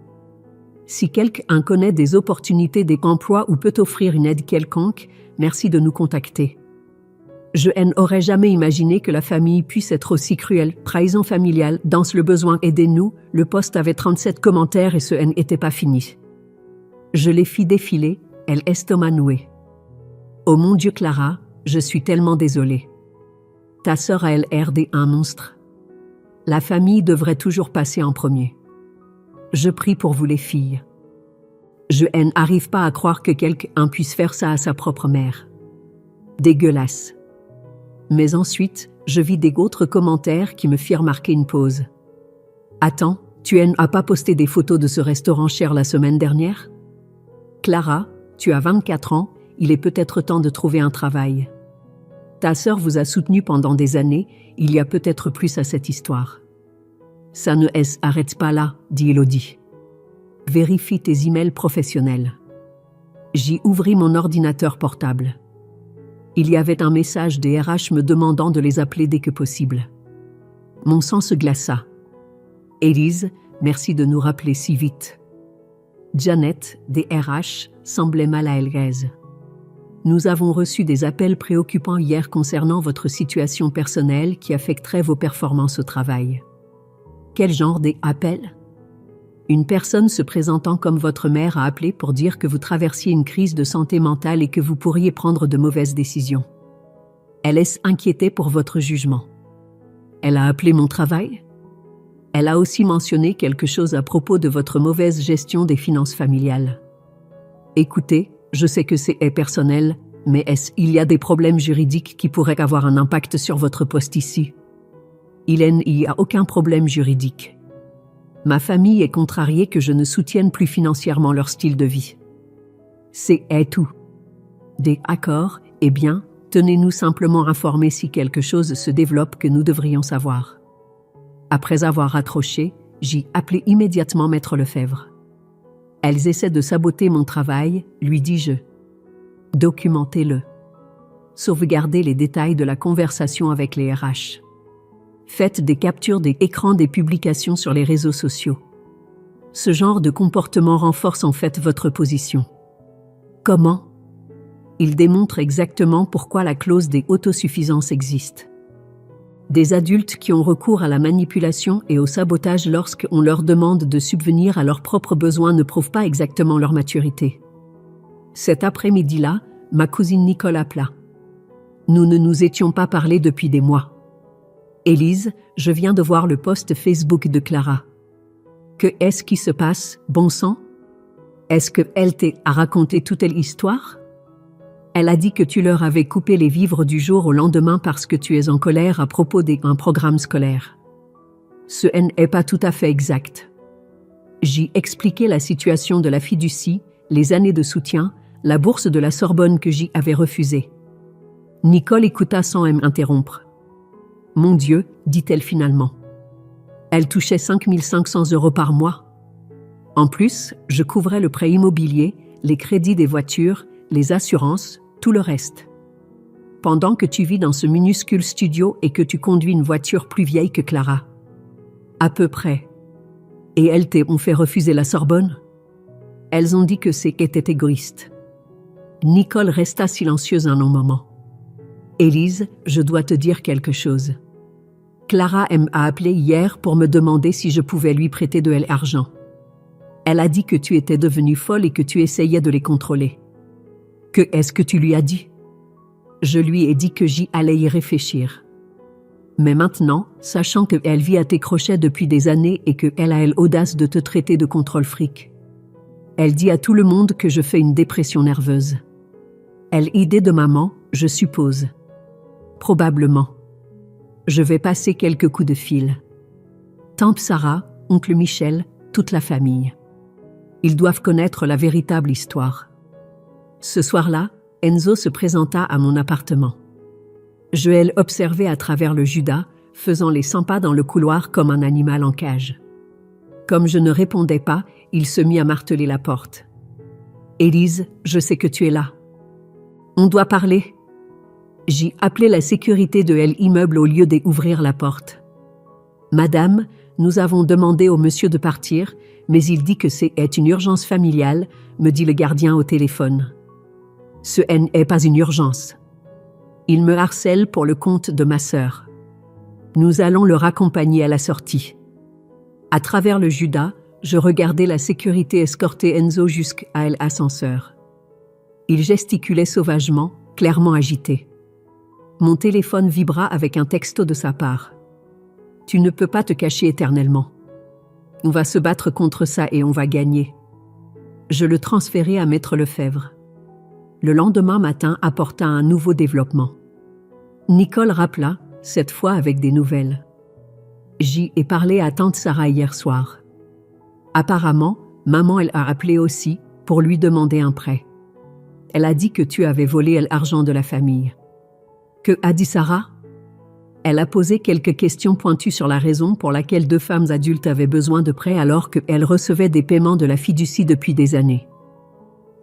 Speaker 1: Si quelqu'un connaît des opportunités d'emploi ou peut offrir une aide quelconque, merci de nous contacter. Je n'aurais jamais imaginé que la famille puisse être aussi cruelle. Trahison familiale, danse le besoin, aidez-nous. Le post avait 37 commentaires et ce n'était pas fini. Je les fis défiler, elle estomac noué. Oh mon Dieu Clara, je suis tellement désolée. Ta sœur a LRD un monstre. La famille devrait toujours passer en premier. Je prie pour vous les filles. Je n'arrive pas à croire que quelqu'un puisse faire ça à sa propre mère. Dégueulasse. Mais ensuite, je vis d'autres commentaires qui me firent marquer une pause. Attends, tu n'as pas posté des photos de ce restaurant cher la semaine dernière ? Clara, tu as 24 ans, il est peut-être temps de trouver un travail. Ta sœur vous a soutenu pendant des années, il y a peut-être plus à cette histoire. Ça ne s'arrête pas là, dit Élodie. Vérifie tes emails professionnels. J'y ouvris mon ordinateur portable. Il y avait un message des RH me demandant de les appeler dès que possible. Mon sang se glaça. Élise, merci de nous rappeler si vite. Janet, des RH, semblait mal à l'aise. Nous avons reçu des appels préoccupants hier concernant votre situation personnelle qui affecterait vos performances au travail. Quel genre d'appels ? Une personne se présentant comme votre mère a appelé pour dire que vous traversiez une crise de santé mentale et que vous pourriez prendre de mauvaises décisions. Elle s'inquiétait pour votre jugement. Elle a appelé mon travail ? Elle a aussi mentionné quelque chose à propos de votre mauvaise gestion des finances familiales. Écoutez, je sais que c'est personnel, mais il y a des problèmes juridiques qui pourraient avoir un impact sur votre poste ici. Il n'y a aucun problème juridique. Ma famille est contrariée que je ne soutienne plus financièrement leur style de vie. C'est tout. D'accord, eh bien, tenez-nous simplement informés si quelque chose se développe que nous devrions savoir. Après avoir raccroché, j'y appelai immédiatement Maître Lefebvre. Elles essaient de saboter mon travail, lui dis-je. Documentez-le. Sauvegardez les détails de la conversation avec les RH. Faites des captures d'écran des publications sur les réseaux sociaux. Ce genre de comportement renforce en fait votre position. Comment ? Il démontre exactement pourquoi la clause des autosuffisances existe. Des adultes qui ont recours à la manipulation et au sabotage lorsqu'on leur demande de subvenir à leurs propres besoins ne prouvent pas exactement leur maturité. Cet après-midi-là, ma cousine Nicole appela. Nous ne nous étions pas parlé depuis des mois. Élise, je viens de voir le post Facebook de Clara. Que est-ce qui se passe, bon sang ? Est-ce qu'elle t'a raconté toute l'histoire ? Elle a dit que tu leur avais coupé les vivres du jour au lendemain parce que tu es en colère à propos d'un programme scolaire. Ce n'est pas tout à fait exact. J'y expliqué la situation de la fiducie, les années de soutien, la bourse de la Sorbonne que j'y avais refusée. Nicole écouta sans m'interrompre. « Mon Dieu, dit-elle finalement. Elle touchait 5 500 € par mois. En plus, je couvrais le prêt immobilier, les crédits des voitures, les assurances, tout le reste. Pendant que tu vis dans ce minuscule studio et que tu conduis une voiture plus vieille que Clara. À peu près. Et elles t'ont fait refuser la Sorbonne? Elles ont dit que c'était égoïste. Nicole resta silencieuse un long moment. Élise, je dois te dire quelque chose. Clara m'a appelé hier pour me demander si je pouvais lui prêter de l'argent. Elle a dit que tu étais devenue folle et que tu essayais de les contrôler. Que est-ce que tu lui as dit? Je lui ai dit que j'y allais y réfléchir. Mais maintenant, sachant qu'elle vit à tes crochets depuis des années et qu'elle a l'audace de te traiter de contrôle fric. Elle dit à tout le monde que je fais une dépression nerveuse. Elle idée de maman, je suppose. Probablement. Je vais passer quelques coups de fil. Tante Sarah, oncle Michel, toute la famille. Ils doivent connaître la véritable histoire. Ce soir-là, Enzo se présenta à mon appartement. Je l'observais à travers le Judas, faisant les 100 pas dans le couloir comme un animal en cage. Comme je ne répondais pas, il se mit à marteler la porte. « Élise, je sais que tu es là. On doit parler. » J'ai appelé la sécurité de l'immeuble au lieu d'ouvrir la porte. « Madame, nous avons demandé au monsieur de partir, mais il dit que c'est une urgence familiale, me dit le gardien au téléphone. Ce n'est pas une urgence. Il me harcèle pour le compte de ma sœur. Nous allons le raccompagner à la sortie. » À travers le Judas, je regardais la sécurité escorter Enzo jusqu'à l'ascenseur. Il gesticulait sauvagement, clairement agité. Mon téléphone vibra avec un texto de sa part. « Tu ne peux pas te cacher éternellement. On va se battre contre ça et on va gagner. » Je le transférai à Maître Lefebvre. Le lendemain matin apporta un nouveau développement. Nicole rappela, cette fois avec des nouvelles. J'y ai parlé à tante Sarah hier soir. Apparemment, maman elle a appelé aussi pour lui demander un prêt. Elle a dit que tu avais volé l'argent de la famille. Que a dit Sarah? Elle a posé quelques questions pointues sur la raison pour laquelle 2 femmes adultes avaient besoin de prêts alors qu'elles recevaient des paiements de la fiducie depuis des années.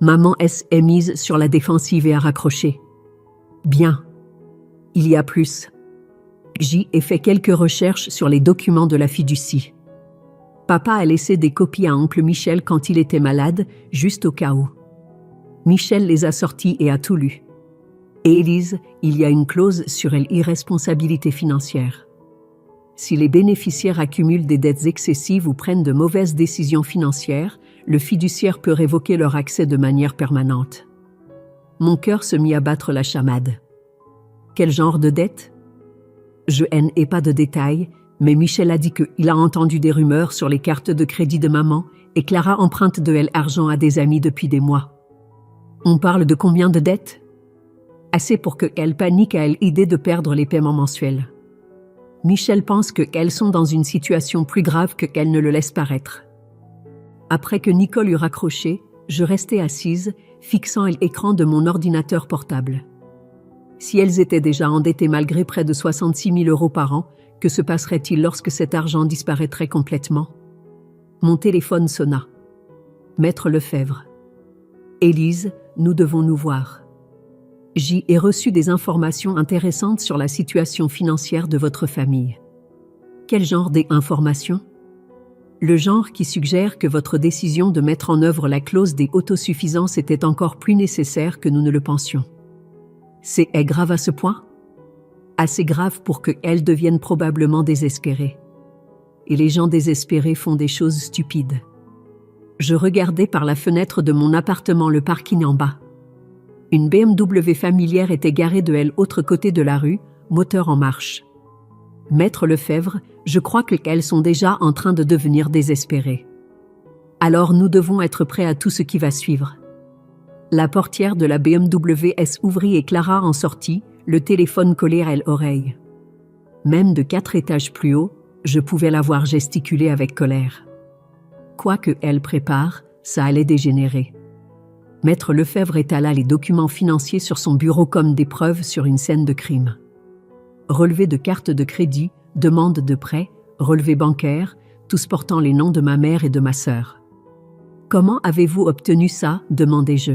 Speaker 1: Maman est mise sur la défensive et a raccroché. Bien. Il y a plus. J'y ai fait quelques recherches sur les documents de la fiducie. Papa a laissé des copies à oncle Michel quand il était malade, juste au cas où. Michel les a sortis et a tout lu. Et Élise, il y a une clause sur l'irresponsabilité financière. Si les bénéficiaires accumulent des dettes excessives ou prennent de mauvaises décisions financières, le fiduciaire peut révoquer leur accès de manière permanente. Mon cœur se mit à battre la chamade. Quel genre de dette? Je n'ai pas de détails, mais Michel a dit qu'il a entendu des rumeurs sur les cartes de crédit de maman et Clara emprunte de l'argent à des amis depuis des mois. On parle de combien de dettes? Assez pour qu'elle panique à l'idée de perdre les paiements mensuels. Michel pense qu'elles sont dans une situation plus grave qu'elle ne le laisse paraître. Après que Nicole eut raccroché, je restais assise, fixant l'écran de mon ordinateur portable. Si elles étaient déjà endettées malgré près de 66 000 € par an, que se passerait-il lorsque cet argent disparaîtrait complètement? Mon téléphone sonna. Maître Lefebvre. Élise, nous devons nous voir. J'y ai reçu des informations intéressantes sur la situation financière de votre famille. Quel genre d'informations? Le genre qui suggère que votre décision de mettre en œuvre la clause des autosuffisances était encore plus nécessaire que nous ne le pensions. C'est grave à ce point? Assez grave pour qu'elles deviennent probablement désespérées. Et les gens désespérés font des choses stupides. Je regardais par la fenêtre de mon appartement le parking en bas. Une BMW familière était garée de l'autre côté de la rue, moteur en marche. Maître Lefebvre, je crois qu'elles sont déjà en train de devenir désespérées. Alors nous devons être prêts à tout ce qui va suivre. La portière de la BMW s'ouvrit et Clara en sortit, le téléphone collé à l'oreille. Même de 4 étages plus haut, je pouvais la voir gesticuler avec colère. Quoi qu'elle prépare, ça allait dégénérer. Maître Lefebvre étala les documents financiers sur son bureau comme des preuves sur une scène de crime. Relevé de carte de crédit, demande de prêt, relevés bancaires, tous portant les noms de ma mère et de ma sœur. Comment avez-vous obtenu ça ? Demandai-je.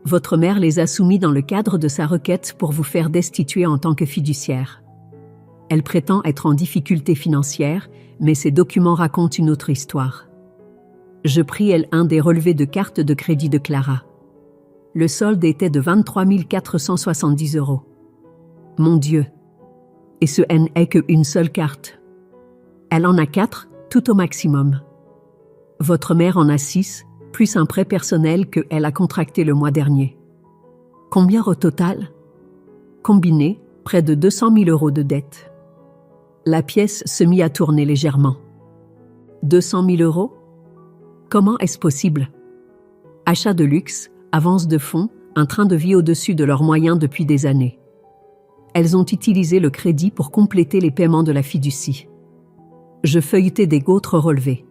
Speaker 1: Votre mère les a soumis dans le cadre de sa requête pour vous faire destituer en tant que fiduciaire. Elle prétend être en difficulté financière, mais ces documents racontent une autre histoire. Je pris un des relevés de carte de crédit de Clara. Le solde était de 23 470 €. Mon Dieu! Et ce n'est qu'une seule carte. Elle en a 4, tout au maximum. Votre mère en a 6, plus un prêt personnel qu'elle a contracté le mois dernier. Combien au total? Combiné, près de 200 000 € de dette. La pièce se mit à tourner légèrement. 200 000 €? Comment est-ce possible? Achat de luxe, avance de fonds, un train de vie au-dessus de leurs moyens depuis des années. Elles ont utilisé le crédit pour compléter les paiements de la fiducie. Je feuilletai des autres relevés.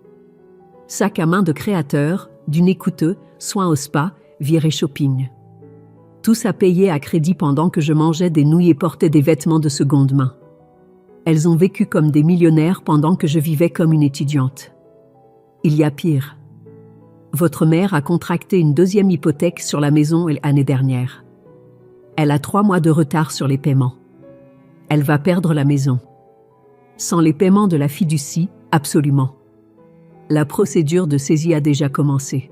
Speaker 1: Sac à main de créateur, dîner coûteux, soins au spa, virée shopping. Tous à payer à crédit pendant que je mangeais des nouilles et portais des vêtements de seconde main. Elles ont vécu comme des millionnaires pendant que je vivais comme une étudiante. Il y a pire. Votre mère a contracté une deuxième hypothèque sur la maison l'année dernière. Elle a 3 mois de retard sur les paiements. Elle va perdre la maison. Sans les paiements de la fiducie, absolument. La procédure de saisie a déjà commencé.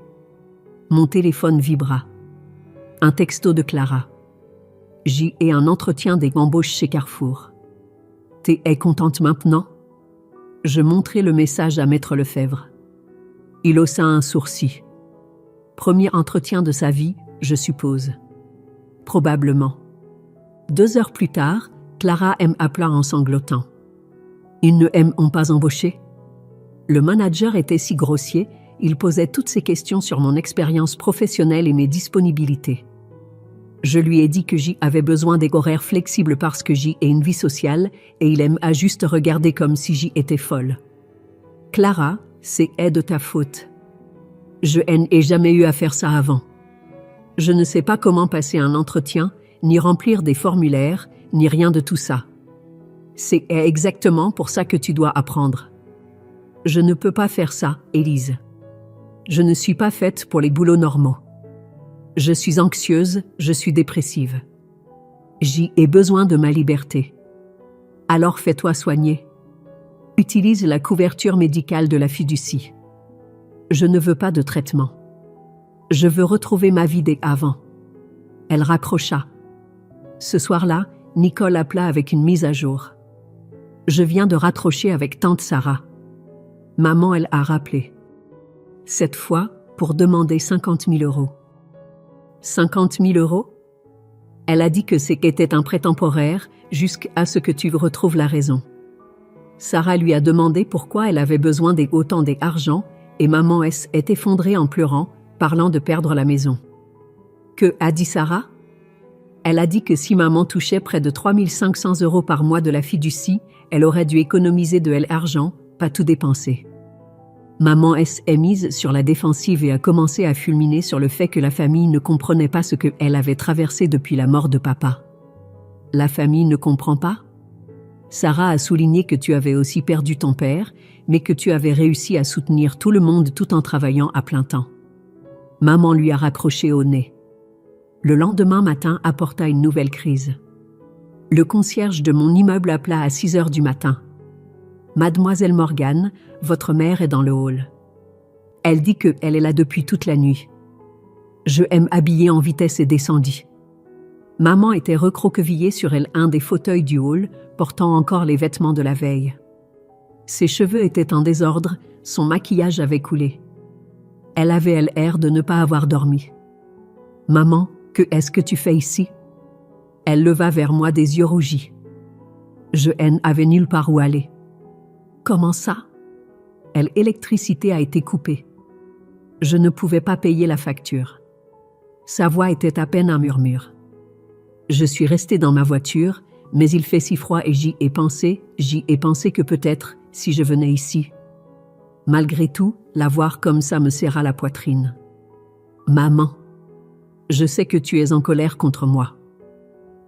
Speaker 1: Mon téléphone vibra. Un texto de Clara. J'y ai un entretien d'embauche chez Carrefour. T'es contente maintenant? Je montrai le message à Maître Lefebvre. Il haussa un sourcil. Premier entretien de sa vie, je suppose. Probablement. 2 heures plus tard, Clara appela en sanglotant. Ils ne m'ont pas embauché. Le manager était si grossier, il posait toutes ces questions sur mon expérience professionnelle et mes disponibilités. Je lui ai dit que j'y avais besoin des horaires flexibles parce que j'y ai une vie sociale et il m'a juste regardé comme si j'y étais folle. Clara, c'est de ta faute. Je n'ai jamais eu à faire ça avant. Je ne sais pas comment passer un entretien, ni remplir des formulaires, ni rien de tout ça. C'est exactement pour ça que tu dois apprendre. Je ne peux pas faire ça, Élise. Je ne suis pas faite pour les boulots normaux. Je suis anxieuse, je suis dépressive. J'y ai besoin de ma liberté. Alors fais-toi soigner. Utilise la couverture médicale de la fiducie. Je ne veux pas de traitement. Je veux retrouver ma vie d'avant. Elle raccrocha. Ce soir-là, Nicole appela avec une mise à jour. Je viens de raccrocher avec tante Sarah. Maman, elle a rappelé. Cette fois, pour demander 50 000 €. 50 000 €? Elle a dit que c'était un prêt temporaire jusqu'à ce que tu retrouves la raison. Sarah lui a demandé pourquoi elle avait besoin d'autant d'argent et maman est effondrée en pleurant, parlant de perdre la maison. Que a dit Sarah? Elle a dit que si maman touchait près de 3 500 € par mois de la fiducie, elle aurait dû économiser de l'argent, pas tout dépenser. Maman est mise sur la défensive et a commencé à fulminer sur le fait que la famille ne comprenait pas ce qu'elle avait traversé depuis la mort de papa. La famille ne comprend pas? Sarah a souligné que tu avais aussi perdu ton père, mais que tu avais réussi à soutenir tout le monde tout en travaillant à plein temps. Maman lui a raccroché au nez. Le lendemain matin apporta une nouvelle crise. Le concierge de mon immeuble appela à 6 heures du matin. Mademoiselle Morgane, votre mère est dans le hall. Elle dit qu'elle est là depuis toute la nuit. Je habillée en vitesse et descendis. Maman était recroquevillée sur un des fauteuils du hall, portant encore les vêtements de la veille. Ses cheveux étaient en désordre, son maquillage avait coulé. Elle avait l'air de ne pas avoir dormi. « Maman, qu'est-ce que tu fais ici ?» Elle leva vers moi des yeux rougis. Je n'avais nulle part où aller. « Comment ça ?» L'électricité a été coupée. Je ne pouvais pas payer la facture. Sa voix était à peine un murmure. Je suis restée dans ma voiture, mais il fait si froid et j'y ai pensé que peut-être, si je venais ici. Malgré tout, la voir comme ça me serra la poitrine. Maman, je sais que tu es en colère contre moi.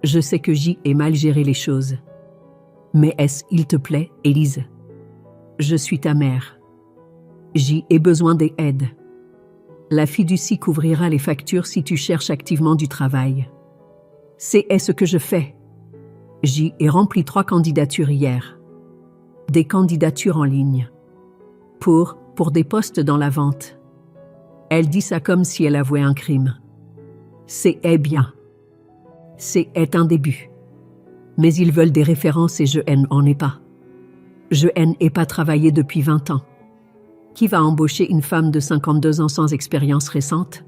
Speaker 1: Je sais que j'y ai mal géré les choses. Mais est-ce, il te plaît, Élise? Je suis ta mère. J ai besoin d'aide. La fiducie couvrira les factures si tu cherches activement du travail. C est ce que je fais. J ai rempli 3 candidatures hier. Des candidatures en ligne. Pour des postes dans la vente. Elle dit ça comme si elle avouait un crime. C est bien. C est un début. Mais ils veulent des références et je n'en ai pas. Je n'ai pas travaillé depuis 20 ans. Qui va embaucher une femme de 52 ans sans expérience récente?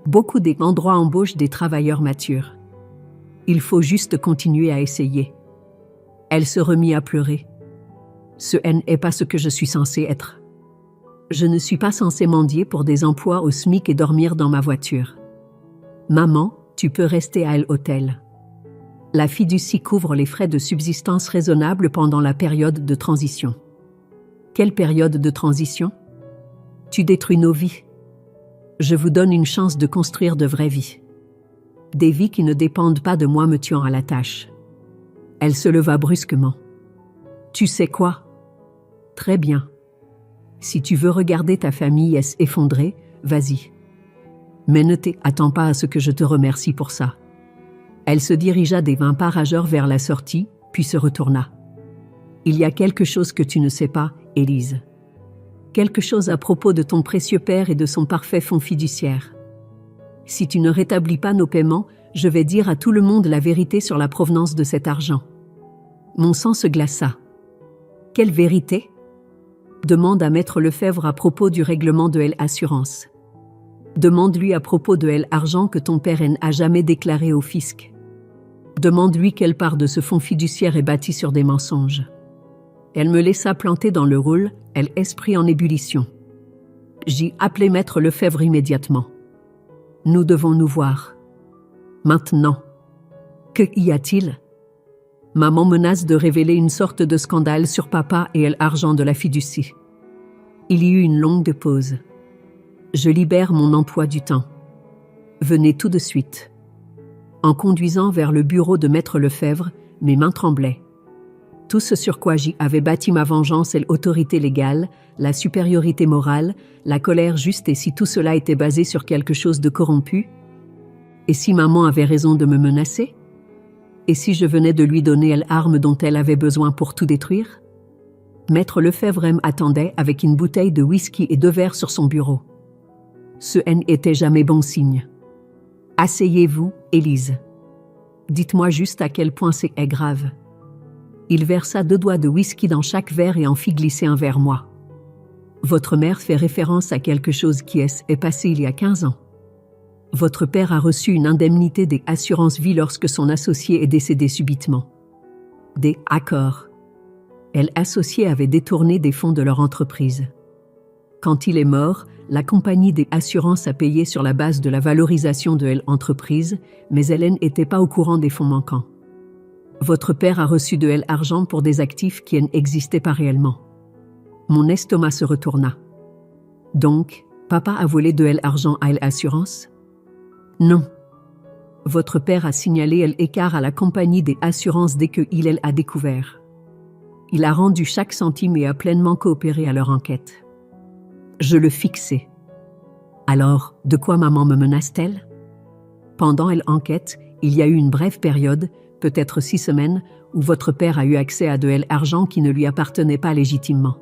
Speaker 1: Beaucoup d'endroits embauchent des travailleurs matures. Il faut juste continuer à essayer. Elle se remit à pleurer. Ce n'est pas ce que je suis censée être. Je ne suis pas censée mendier pour des emplois au SMIC et dormir dans ma voiture. Maman, tu peux rester à l'hôtel. La fiducie couvre les frais de subsistance raisonnables pendant la période de transition. Quelle période de transition? Tu détruis nos vies. Je vous donne une chance de construire de vraies vies. Des vies qui ne dépendent pas de moi me tuant à la tâche. Elle se leva brusquement. Tu sais quoi? Très bien. Si tu veux regarder ta famille s'effondrer, vas-y. Mais ne t'attends pas à ce que je te remercie pour ça. Elle se dirigea des 20 pas rageurs vers la sortie, puis se retourna. Il y a quelque chose que tu ne sais pas, Élise. Quelque chose à propos de ton précieux père et de son parfait fonds fiduciaire. Si tu ne rétablis pas nos paiements, je vais dire à tout le monde la vérité sur la provenance de cet argent. Mon sang se glaça. Quelle vérité? Demande à Maître Lefebvre à propos du règlement de l'assurance. Demande-lui à propos de l'argent que ton père n'a jamais déclaré au fisc. Demande-lui quelle part de ce fonds fiduciaire est bâtie sur des mensonges. Elle me laissa planter dans le rôle, elle esprit en ébullition. J'y appelai Maître Lefebvre immédiatement. Nous devons nous voir. Maintenant. Que y a-t-il? Maman menace de révéler une sorte de scandale sur papa et l'argent de la fiducie. Il y eut une longue pause. Je libère mon emploi du temps. Venez tout de suite. En conduisant vers le bureau de Maître Lefebvre, mes mains tremblaient. Tout ce sur quoi j'y avais bâti ma vengeance et l'autorité légale, la supériorité morale, la colère juste, et si tout cela était basé sur quelque chose de corrompu? Et si maman avait raison de me menacer? Et si je venais de lui donner l'arme dont elle avait besoin pour tout détruire? Maître Lefebvre m'attendait avec une bouteille de whisky et 2 verres sur son bureau. Ce n'était jamais bon signe. Asseyez-vous, Élise. Dites-moi juste à quel point c'est grave. Il versa 2 doigts de whisky dans chaque verre et en fit glisser un vers moi. Votre mère fait référence à quelque chose qui est passé il y a 15 ans. Votre père a reçu une indemnité des assurances vie lorsque son associé est décédé subitement. Des accords. L'associé avait détourné des fonds de leur entreprise. Quand il est mort, la compagnie des assurances a payé sur la base de la valorisation de l'entreprise, mais elle n'était pas au courant des fonds manquants. Votre père a reçu de l'argent pour des actifs qui n'existaient pas réellement. Mon estomac se retourna. Donc, papa a volé de l'argent à l'assurance? Non. Votre père a signalé l'écart à la compagnie des assurances dès qu'il a découvert. Il a rendu chaque centime et a pleinement coopéré à leur enquête. Je le fixais. Alors, de quoi maman me menace-t-elle? Pendant l'enquête, il y a eu une brève période, peut-être 6 semaines, où votre père a eu accès à de l'argent qui ne lui appartenait pas légitimement.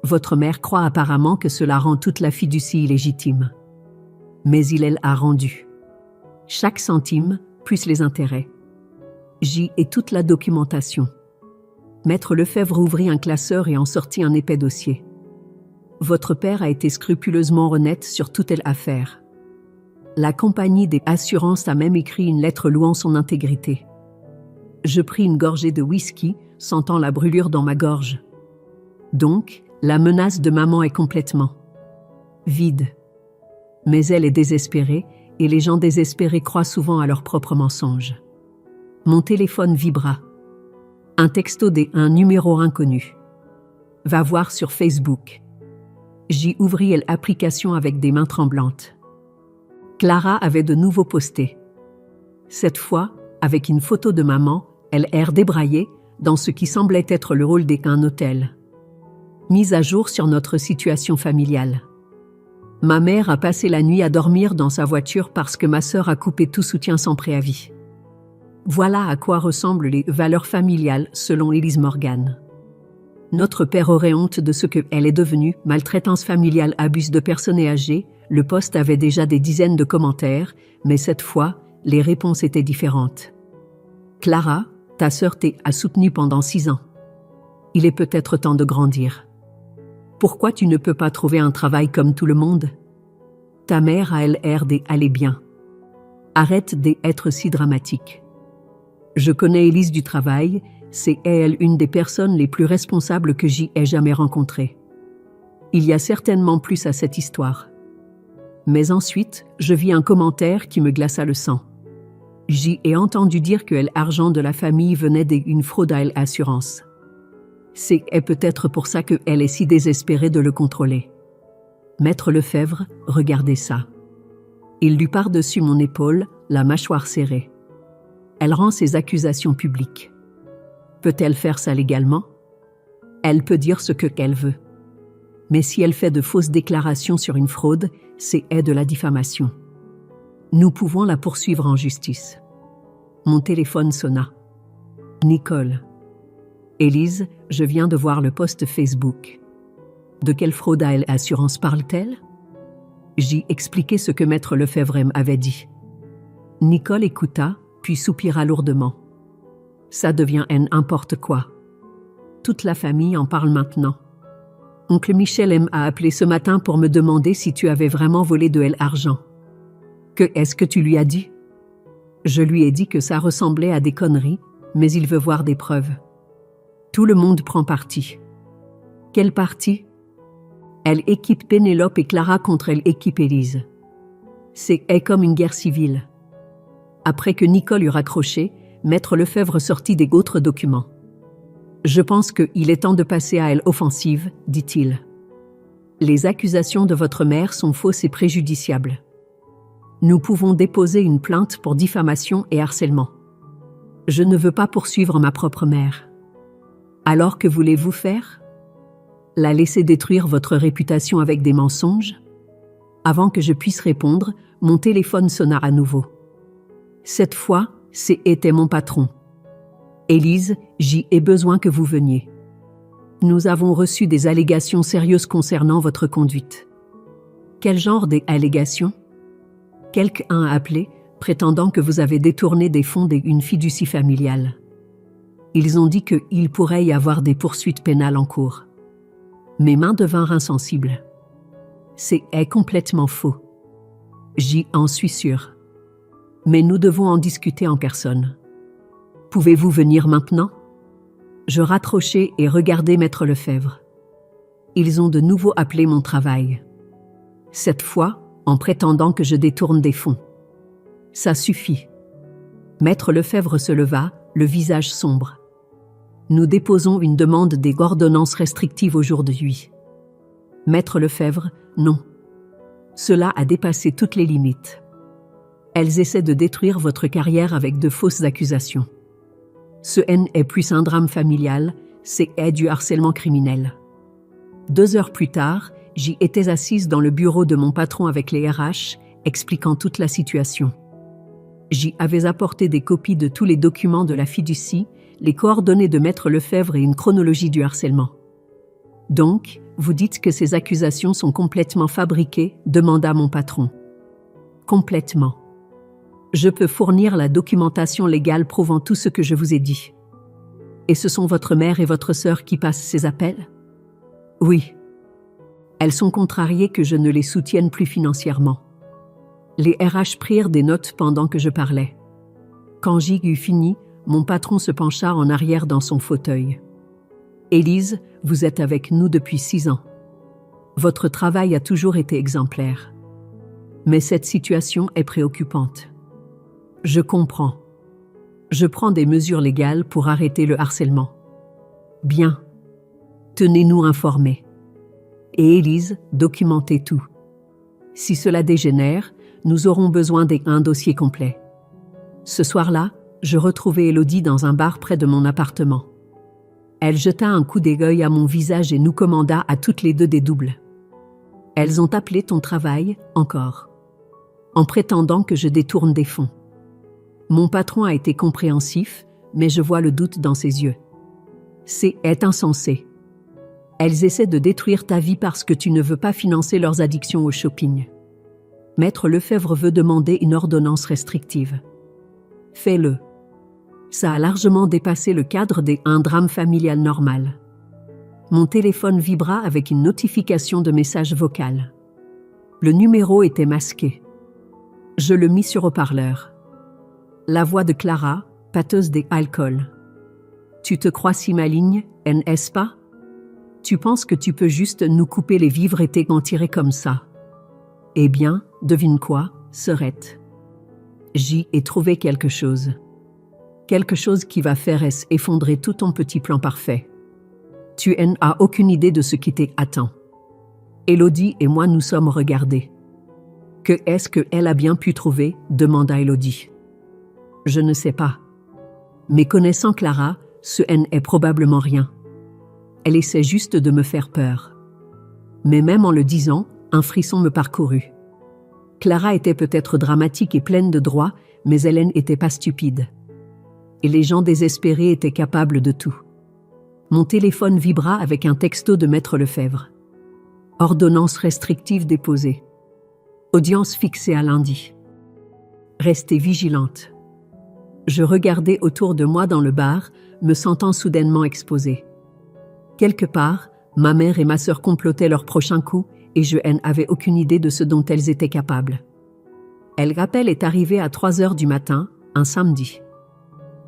Speaker 1: Votre mère croit apparemment que cela rend toute la fiducie illégitime. Mais il a rendu. Chaque centime, plus les intérêts. J'y ai toute la documentation. Maître Lefebvre ouvrit un classeur et en sortit un épais dossier. Votre père a été scrupuleusement honnête sur toute l'affaire. La compagnie des assurances a même écrit une lettre louant son intégrité. Je pris une gorgée de whisky, sentant la brûlure dans ma gorge. Donc, la menace de maman est complètement vide. Mais elle est désespérée, et les gens désespérés croient souvent à leurs propres mensonges. Mon téléphone vibra. Un texto d'un numéro inconnu. Va voir sur Facebook. J'y ouvris l'application avec des mains tremblantes. Clara avait de nouveau posté. Cette fois, avec une photo de maman, elle débraillée, dans ce qui semblait être le rôle d'un hôtel. Mise à jour sur notre situation familiale. Ma mère a passé la nuit à dormir dans sa voiture parce que ma sœur a coupé tout soutien sans préavis. Voilà à quoi ressemblent les valeurs familiales selon Elise Morgan. Notre père aurait honte de ce qu'elle est devenue, maltraitance familiale, abus de personnes âgées. Le post avait déjà des dizaines de commentaires, mais cette fois, les réponses étaient différentes. Clara, ta sœur t'a soutenue pendant 6 ans. Il est peut-être temps de grandir. Pourquoi tu ne peux pas trouver un travail comme tout le monde? Ta mère a l'air d'aller bien. Arrête d'être si dramatique. Je connais Elise du travail, c'est elle une des personnes les plus responsables que j'y ai jamais rencontrées. Il y a certainement plus à cette histoire. Mais ensuite, je vis un commentaire qui me glaça le sang. J'y ai entendu dire que l'argent de la famille venait d'une fraude à l'assurance. C'est peut-être pour ça qu'elle est si désespérée de le contrôler. Maître Lefebvre, regardez ça. Il lui par-dessus mon épaule, la mâchoire serrée. Elle rend ses accusations publiques. Peut-elle faire ça légalement? Elle peut dire ce qu'elle veut. Mais si elle fait de fausses déclarations sur une fraude, c'est de la diffamation. Nous pouvons la poursuivre en justice. Mon téléphone sonna. Nicole. Élise, je viens de voir le post Facebook. De quelle fraude à l'assurance parle-t-elle? J'y expliquai ce que Maître Lefebvre avait dit. Nicole écouta, puis soupira lourdement. Ça devient n'importe quoi. Toute la famille en parle maintenant. Oncle Michel m'a appelé ce matin pour me demander si tu avais vraiment volé de l'argent. Est-ce que tu lui as dit? Je lui ai dit que ça ressemblait à des conneries, mais il veut voir des preuves. Tout le monde prend parti. Quel parti? Elle équipe Pénélope et Clara contre elle équipe Élise. C'est comme une guerre civile. Après que Nicole eut raccroché, Maître Lefebvre sortit des autres documents. Je pense qu'il est temps de passer à l'offensive, dit-il. Les accusations de votre mère sont fausses et préjudiciables. Nous pouvons déposer une plainte pour diffamation et harcèlement. Je ne veux pas poursuivre ma propre mère. Alors que voulez-vous faire? La laisser détruire votre réputation avec des mensonges? Avant que je puisse répondre, mon téléphone sonna à nouveau. Cette fois, c'était mon patron. Élise, j'y ai besoin que vous veniez. Nous avons reçu des allégations sérieuses concernant votre conduite. Quel genre d'allégations? Quelqu'un a appelé, prétendant que vous avez détourné des fonds d'une fiducie familiale. Ils ont dit qu'il pourrait y avoir des poursuites pénales en cours. Mes mains devinrent insensibles. C'est complètement faux. J'y en suis sûre. Mais nous devons en discuter en personne. Pouvez-vous venir maintenant? Je raccrochai et regardai Maître Lefebvre. Ils ont de nouveau appelé mon travail. Cette fois, en prétendant que je détourne des fonds. Ça suffit. Maître Lefebvre se leva, le visage sombre. Nous déposons une demande des ordonnances restrictives aujourd'hui. Maître Lefebvre, non. Cela a dépassé toutes les limites. Elles essaient de détruire votre carrière avec de fausses accusations. Ce n'est plus un drame familial, c'est du harcèlement criminel. 2 heures plus tard, j'y étais assise dans le bureau de mon patron avec les RH, expliquant toute la situation. J'y avais apporté des copies de tous les documents de la fiducie, les coordonnées de Maître Lefebvre et une chronologie du harcèlement. Donc, vous dites que ces accusations sont complètement fabriquées, demanda mon patron. Complètement. Je peux fournir la documentation légale prouvant tout ce que je vous ai dit. Et ce sont votre mère et votre sœur qui passent ces appels? Oui. Elles sont contrariées que je ne les soutienne plus financièrement. Les RH prirent des notes pendant que je parlais. Quand j'y eus fini, mon patron se pencha en arrière dans son fauteuil. Élise, vous êtes avec nous depuis 6 ans. Votre travail a toujours été exemplaire. Mais cette situation est préoccupante. Je comprends. Je prends des mesures légales pour arrêter le harcèlement. Bien. Tenez-nous informés. Et Élise, documentez tout. Si cela dégénère, nous aurons besoin d'un dossier complet. Ce soir-là, je retrouvai Élodie dans un bar près de mon appartement. Elle jeta un coup d'œil à mon visage et nous commanda à toutes les deux des doubles. Elles ont appelé ton travail, encore. En prétendant que je détourne des fonds. Mon patron a été compréhensif, mais je vois le doute dans ses yeux. C'est insensé. Elles essaient de détruire ta vie parce que tu ne veux pas financer leurs addictions au shopping. Maître Lefebvre veut demander une ordonnance restrictive. Fais-le. Ça a largement dépassé le cadre d'un drame familial normal. Mon téléphone vibra avec une notification de message vocal. Le numéro était masqué. Je le mis sur haut-parleur. La voix de Clara, pâteuse d'alcool. Tu te crois si maligne, n'est-ce pas? Tu penses que tu peux juste nous couper les vivres et t'en tirer comme ça? Eh bien, devine quoi, Serette. J'y ai trouvé quelque chose. Quelque chose qui va faire effondrer tout ton petit plan parfait. Tu n'as aucune idée de ce qui t'attend. Élodie et moi nous sommes regardés. Que est-ce qu'elle a bien pu trouver? Demanda Élodie. Je ne sais pas. Mais connaissant Clara, ce n'est probablement rien. Elle essaie juste de me faire peur. Mais même en le disant, un frisson me parcourut. Clara était peut-être dramatique et pleine de droit, mais elle n'était pas stupide. Et les gens désespérés étaient capables de tout. Mon téléphone vibra avec un texto de Maître Lefebvre. Ordonnance restrictive déposée. Audience fixée à lundi. Restez vigilante. Je regardais autour de moi dans le bar, me sentant soudainement exposée. Quelque part, ma mère et ma sœur complotaient leur prochain coup et je n'avais aucune idée de ce dont elles étaient capables. El rappel est arrivé à 3h du matin, un samedi.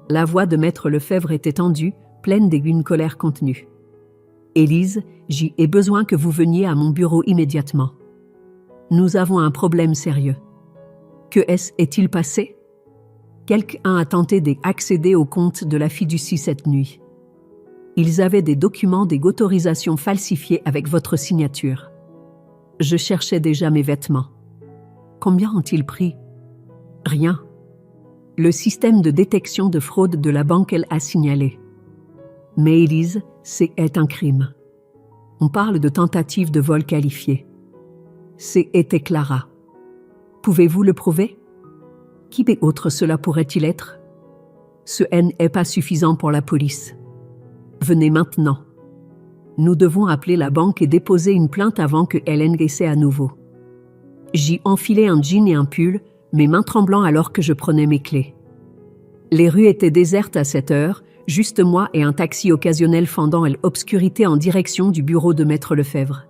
Speaker 1: La voix de Maître Lefebvre était tendue, pleine d'une colère contenue. « Élise, j'ai besoin que vous veniez à mon bureau immédiatement. Nous avons un problème sérieux. Que est-il passé? Quelqu'un a tenté d'accéder au compte de la fiducie cette nuit. Ils avaient des documents d'autorisation falsifiés avec votre signature. Je cherchais déjà mes vêtements. Combien ont-ils pris? Rien. Le système de détection de fraude de la banque a signalé. Mais Élise, c'est un crime. On parle de tentative de vol qualifiée. C'était Clara. Pouvez-vous le prouver? Qui autre cela pourrait-il être? Ce n'est pas suffisant pour la police. Venez maintenant. Nous devons appeler la banque et déposer une plainte avant que Hélène essaie à nouveau. J'y enfilai un jean et un pull, mes mains tremblant alors que je prenais mes clés. Les rues étaient désertes à cette heure, juste moi et un taxi occasionnel fendant l'obscurité en direction du bureau de Maître Lefebvre.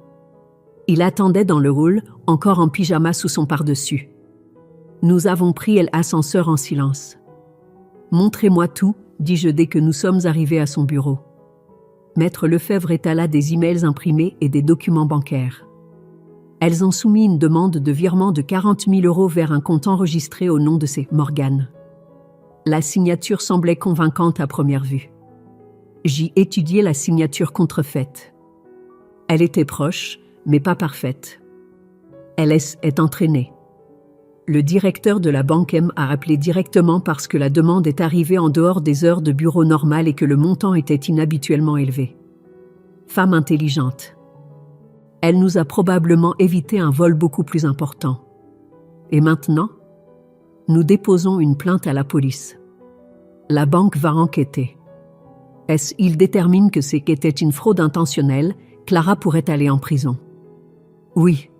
Speaker 1: Il attendait dans le hall, encore en pyjama sous son pardessus. Nous avons pris l'ascenseur en silence. « Montrez-moi tout », dis-je dès que nous sommes arrivés à son bureau. Maître Lefebvre étala des emails imprimés et des documents bancaires. Elles ont soumis une demande de virement de 40 000 € vers un compte enregistré au nom de ces Morgan. La signature semblait convaincante à première vue. J'y étudiai la signature contrefaite. Elle était proche, mais pas parfaite. Elle est entraînée. Le directeur de la banque a appelé directement parce que la demande est arrivée en dehors des heures de bureau normales et que le montant était inhabituellement élevé. Femme intelligente. Elle nous a probablement évité un vol beaucoup plus important. Et maintenant, nous déposons une plainte à la police. La banque va enquêter. Il détermine que c'était une fraude intentionnelle, Clara pourrait aller en prison. Oui.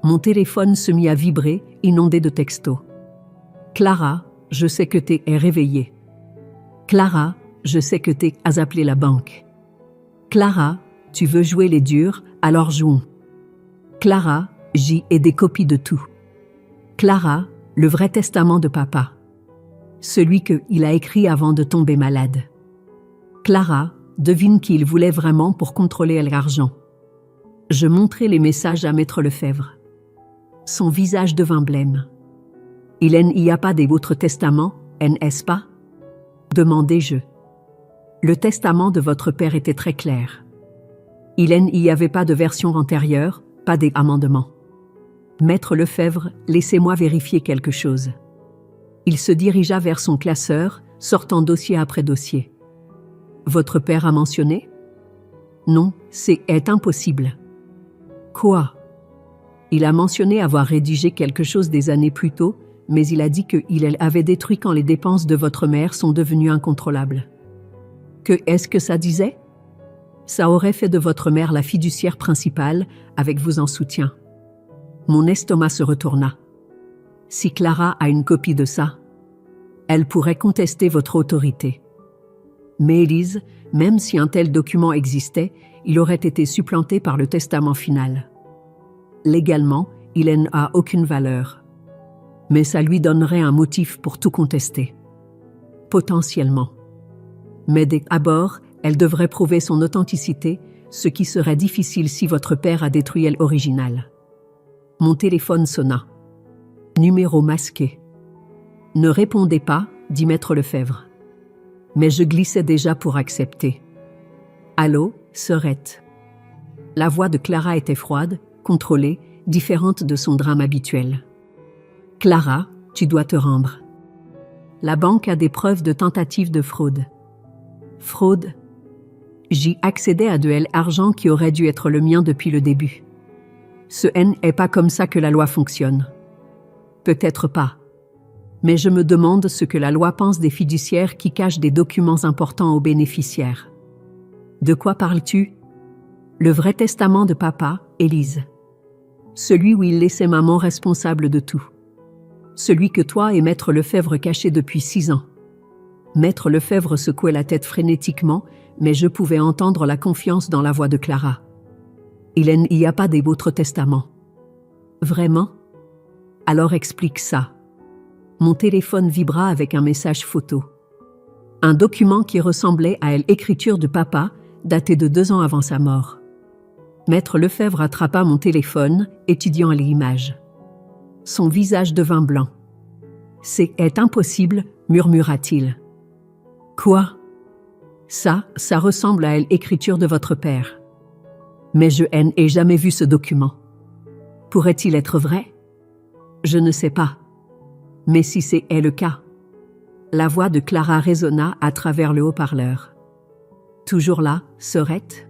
Speaker 1: Mon téléphone se mit à vibrer, inondé de textos. Clara, je sais que t'es réveillée. Clara, je sais que t'as appelé la banque. Clara, tu veux jouer les durs, alors jouons. Clara, j'y ai des copies de tout. Clara, le vrai testament de papa. Celui qu'il a écrit avant de tomber malade. Clara, devine qui il voulait vraiment pour contrôler l'argent. Je montrai les messages à Maître Lefebvre. Son visage devint blême. « Il n'y a pas d'autres testaments, n'est-ce pas ?» demandai-je. Le testament de votre père était très clair. Il n'y avait pas de version antérieure, pas d'amendement. Maître Lefebvre, laissez-moi vérifier quelque chose. Il se dirigea vers son classeur, sortant dossier après dossier. Votre père a mentionné? Non, c'est impossible. Quoi? Il a mentionné avoir rédigé quelque chose des années plus tôt, mais il a dit qu'il avait détruit quand les dépenses de votre mère sont devenues incontrôlables. Est-ce que ça disait? Ça aurait fait de votre mère la fiduciaire principale, avec vous en soutien. Mon estomac se retourna. Si Clara a une copie de ça, elle pourrait contester votre autorité. Mais Élise, même si un tel document existait, il aurait été supplanté par le testament final. Légalement, il n'a aucune valeur. Mais ça lui donnerait un motif pour tout contester. Potentiellement. Mais d'abord, elle devrait prouver son authenticité, ce qui serait difficile si votre père a détruit l'original. Mon téléphone sonna. Numéro masqué. Ne répondez pas, dit Maître Lefebvre. Mais je glissais déjà pour accepter. Allô, sœurette. La voix de Clara était froide, contrôlée, différente de son drame habituel. Clara, tu dois te rendre. La banque a des preuves de tentative de fraude. Fraude? J'y accédais à de l'argent qui aurait dû être le mien depuis le début. Ce n'est pas comme ça que la loi fonctionne. Peut-être pas. Mais je me demande ce que la loi pense des fiduciaires qui cachent des documents importants aux bénéficiaires. De quoi parles-tu? Le vrai testament de papa, Élise. Celui où il laissait maman responsable de tout. Celui que toi et Maître Lefebvre cachaient depuis 6 ans. Maître Lefebvre secouait la tête frénétiquement, mais je pouvais entendre la confiance dans la voix de Clara. Il n'y a pas d'autre testament. Vraiment? Alors explique ça. Mon téléphone vibra avec un message photo. Un document qui ressemblait à l'écriture de papa, daté de 2 ans avant sa mort. Maître Lefebvre attrapa mon téléphone, étudiant l'image. Son visage devint blanc. « C'est impossible, murmura-t-il. »« Quoi? Ça ressemble à l'écriture de votre père. Mais je n'ai jamais vu ce document. Pourrait-il être vrai? Je ne sais pas. Mais si c'est le cas. » La voix de Clara résonna à travers le haut-parleur. « Toujours là, sœurette?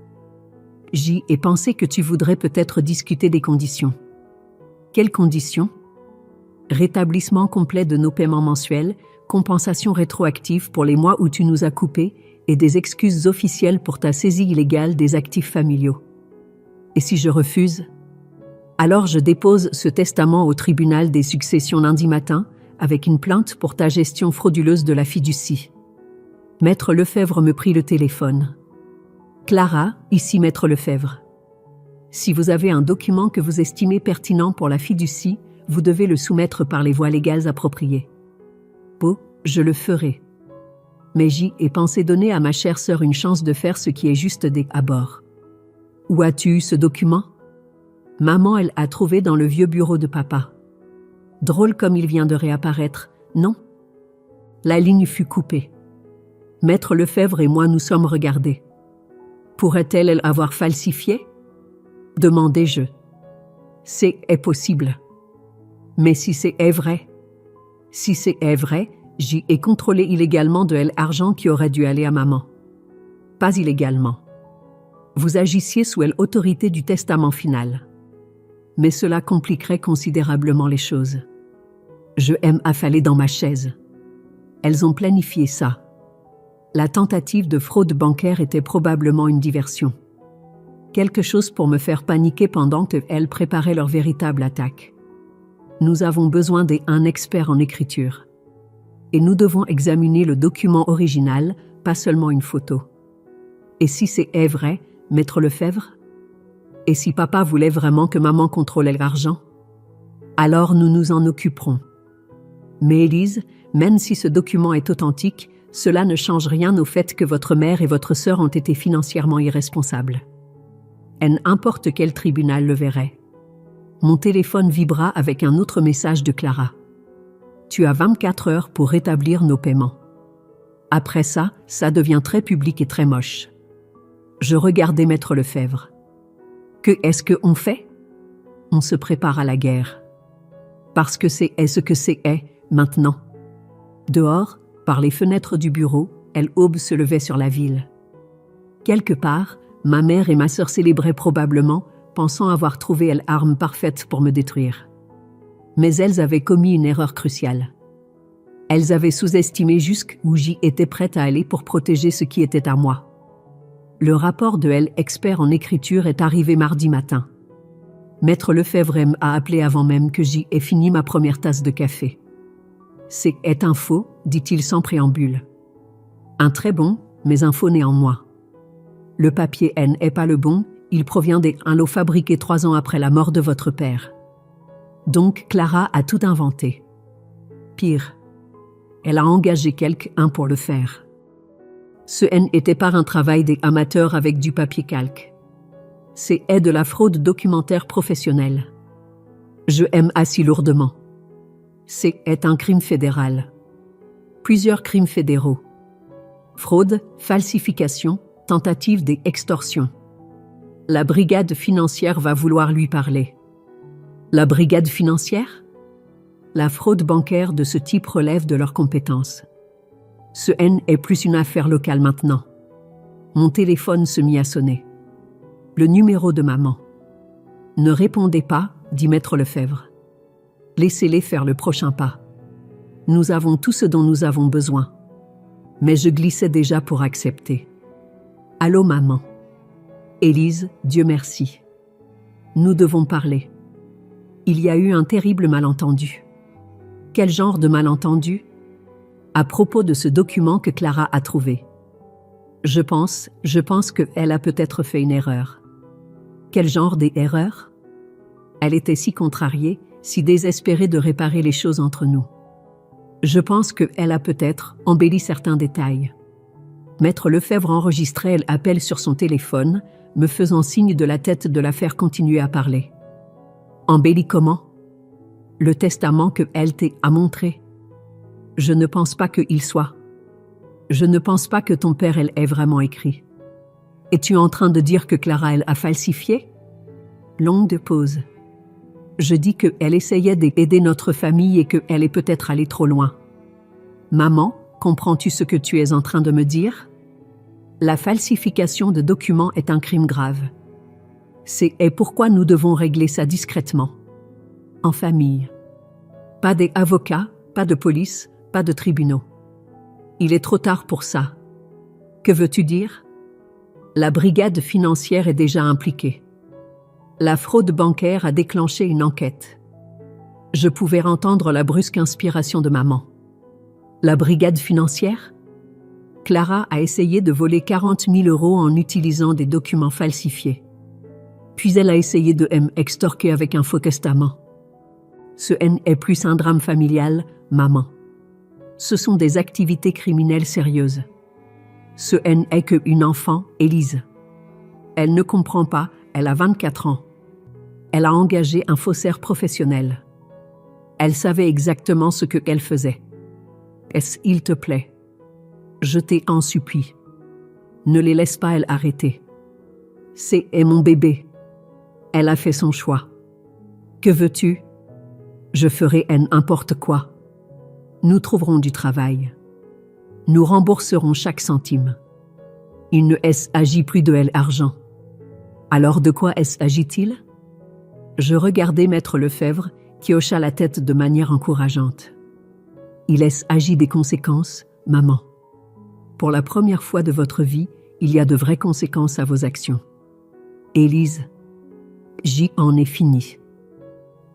Speaker 1: J'y ai pensé que tu voudrais peut-être discuter des conditions. » Quelles conditions? Rétablissement complet de nos paiements mensuels, compensation rétroactive pour les mois où tu nous as coupés et des excuses officielles pour ta saisie illégale des actifs familiaux. Et si je refuse? Alors je dépose ce testament au tribunal des successions lundi matin avec une plainte pour ta gestion frauduleuse de la fiducie. Maître Lefebvre me prit le téléphone. Clara, ici Maître Lefebvre. Si vous avez un document que vous estimez pertinent pour la fiducie, vous devez le soumettre par les voies légales appropriées. Oh, je le ferai. Mais j'y ai pensé donner à ma chère sœur une chance de faire ce qui est juste d'abord. Où as-tu eu ce document? Maman, elle a trouvé dans le vieux bureau de papa. Drôle comme il vient de réapparaître, non? La ligne fut coupée. Maître Lefebvre et moi nous sommes regardés. Pourrait-elle avoir falsifié? Demandai-je. C'est possible. Mais si c'est vrai? Si c'est vrai, j'y ai contrôlé illégalement de l'argent qui aurait dû aller à maman. Pas illégalement. Vous agissiez sous l'autorité du testament final. Mais cela compliquerait considérablement les choses. Je aime affaler dans ma chaise. Elles ont planifié ça. La tentative de fraude bancaire était probablement une diversion. Quelque chose pour me faire paniquer pendant qu'elles préparaient leur véritable attaque. Nous avons besoin d'un expert en écriture. Et nous devons examiner le document original, pas seulement une photo. Et si c'est vrai, Maître Lefebvre? Et si papa voulait vraiment que maman contrôlait l'argent? Alors nous nous en occuperons. Mais Élise, même si ce document est authentique, cela ne change rien au fait que votre mère et votre sœur ont été financièrement irresponsables. N'importe quel tribunal le verrait. Mon téléphone vibra avec un autre message de Clara. Tu as 24 heures pour rétablir nos paiements. Après ça, ça devient très public et très moche. Je regardais Maître Lefebvre. Qu'est-ce qu'on fait? On se prépare à la guerre. Parce que c'est ce que c'est maintenant. Dehors, par les fenêtres du bureau, l'aube se levait sur la ville. Quelque part, ma mère et ma sœur célébraient probablement, pensant avoir trouvé l'arme parfaite pour me détruire. Mais elles avaient commis une erreur cruciale. Elles avaient sous-estimé jusqu'où j'y étais prête à aller pour protéger ce qui était à moi. Le rapport de l'expert en écriture est arrivé mardi matin. Maître Lefebvre m'a appelé avant même que j'y ai fini ma première tasse de café. C'est un faux, dit-il sans préambule. Un très bon, mais un faux néanmoins. Le papier n'est pas le bon, il provient d'un lot fabriqué 3 ans après la mort de votre père. Donc Clara a tout inventé. Pire, elle a engagé quelqu'un pour le faire. Ce n'était pas un travail des amateurs avec du papier calque. C'est de la fraude documentaire professionnelle. Je aime assez lourdement. C'est un crime fédéral. Plusieurs crimes fédéraux. Fraude, falsification, tentative d'extorsion. La brigade financière va vouloir lui parler. La brigade financière? La fraude bancaire de ce type relève de leurs compétences. Ce est plus une affaire locale maintenant. Mon téléphone se mit à sonner. Le numéro de maman. Ne répondez pas, dit Maître Lefebvre. Laissez-les faire le prochain pas. Nous avons tout ce dont nous avons besoin. Mais je glissais déjà pour accepter. Allô maman. Élise, Dieu merci. Nous devons parler. Il y a eu un terrible malentendu. Quel genre de malentendu? À propos de ce document que Clara a trouvé. Je pense qu'elle a peut-être fait une erreur. Quel genre d'erreur? Elle était si contrariée, si désespérée de réparer les choses entre nous. Je pense qu'elle a peut-être embelli certains détails. Maître Lefebvre enregistrait l'appel sur son téléphone, me faisant signe de la tête de la faire continuer à parler. Embelli comment? Le testament qu'elle t'a montré. Je ne pense pas qu'il soit. Je ne pense pas que ton père ait vraiment écrit. Es-tu en train de dire que Clara a falsifié? Longue pause. Je dis qu'elle essayait d'aider notre famille et qu'elle est peut-être allée trop loin. Maman, comprends-tu ce que tu es en train de me dire? La falsification de documents est un crime grave. C'est pourquoi nous devons régler ça discrètement. En famille. Pas d'avocats, pas de police, pas de tribunaux. Il est trop tard pour ça. Que veux-tu dire? La brigade financière est déjà impliquée. La fraude bancaire a déclenché une enquête. Je pouvais entendre la brusque inspiration de maman. La brigade financière? Clara a essayé de voler 40 000 € en utilisant des documents falsifiés. Puis elle a essayé de m'extorquer avec un faux testament. Ce n'est plus un drame familial, maman. Ce sont des activités criminelles sérieuses. Ce n'est qu'une enfant, Élise. Elle ne comprend pas, elle a 24 ans. Elle a engagé un faussaire professionnel. Elle savait exactement ce qu'elle faisait. S'il te plaît. Je t'en supplie. Ne les laisse pas arrêter. C'est mon bébé. Elle a fait son choix. Que veux-tu? Je ferai n'importe quoi. Nous trouverons du travail. Nous rembourserons chaque centime. Il ne s'agit plus de l'argent. Alors de quoi s'agit-il? Je regardai Maître Lefebvre, qui hocha la tête de manière encourageante. Il s'agit des conséquences, maman. Pour la première fois de votre vie, il y a de vraies conséquences à vos actions. Élise, j'y en ai fini.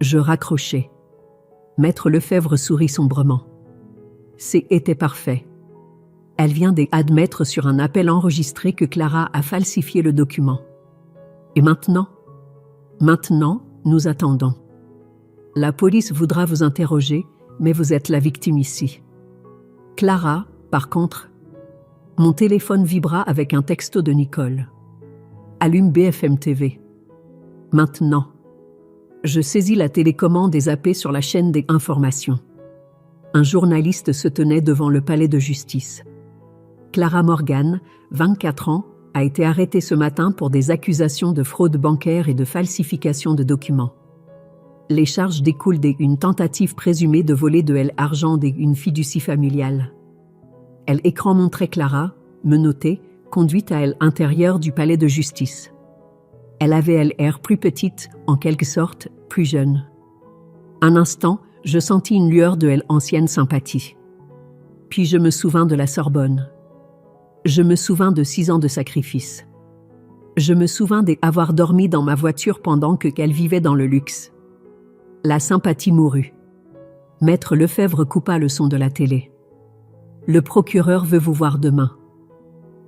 Speaker 1: Je raccrochai. Maître Lefebvre sourit sombrement. C'était parfait. Elle vient d'admettre sur un appel enregistré que Clara a falsifié le document. Et maintenant? Maintenant, nous attendons. La police voudra vous interroger, mais vous êtes la victime ici. Clara, par contre, mon téléphone vibra avec un texto de Nicole. Allume BFM TV. Maintenant. Je saisis la télécommande et zappai sur la chaîne des informations. Un journaliste se tenait devant le palais de justice. Clara Morgan, 24 ans, a été arrêtée ce matin pour des accusations de fraude bancaire et de falsification de documents. Les charges découlent d'une tentative présumée de voler de l'argent d'une fiducie familiale. L'écran montrait Clara, menottée, conduite à l'intérieur du palais de justice. Elle avait l'air plus petite, en quelque sorte, plus jeune. Un instant, je sentis une lueur de l'ancienne sympathie. Puis je me souvins de la Sorbonne. Je me souvins de 6 ans de sacrifice. Je me souvins d'avoir dormi dans ma voiture pendant qu'elle vivait dans le luxe. La sympathie mourut. Maître Lefebvre coupa le son de la télé. Le procureur veut vous voir demain.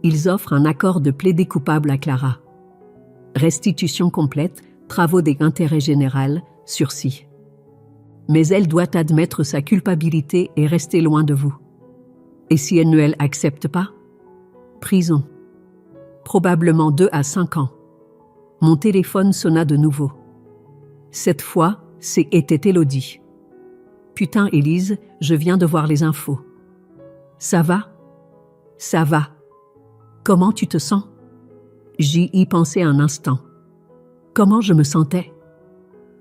Speaker 1: Ils offrent un accord de plaider coupable à Clara. Restitution complète, travaux d'intérêt général, sursis. Mais elle doit admettre sa culpabilité et rester loin de vous. Et si elle ne l'accepte pas? Prison. Probablement 2 à 5 ans. Mon téléphone sonna de nouveau. Cette fois, c'était Élodie. Putain, Élise, je viens de voir les infos. Ça va? Ça va. Comment tu te sens? J'y y pensais un instant. Comment je me sentais?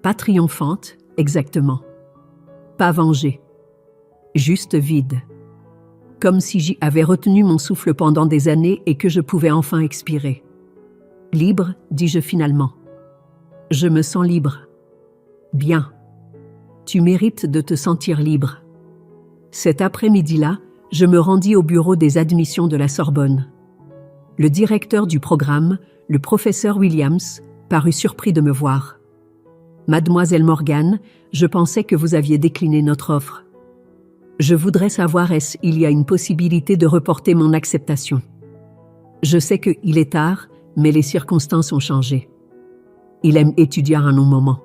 Speaker 1: Pas triomphante, exactement. Pas vengée. Juste vide. Comme si j'y avais retenu mon souffle pendant des années et que je pouvais enfin expirer. Libre, dis-je finalement. Je me sens libre. Bien. Tu mérites de te sentir libre. Cet après-midi-là, je me rendis au bureau des admissions de la Sorbonne. Le directeur du programme, le professeur Williams, parut surpris de me voir. Mademoiselle Morgan, je pensais que vous aviez décliné notre offre. Je voudrais savoir s'il y a une possibilité de reporter mon acceptation. Je sais qu'il est tard, mais les circonstances ont changé. Il aime étudier à un long moment.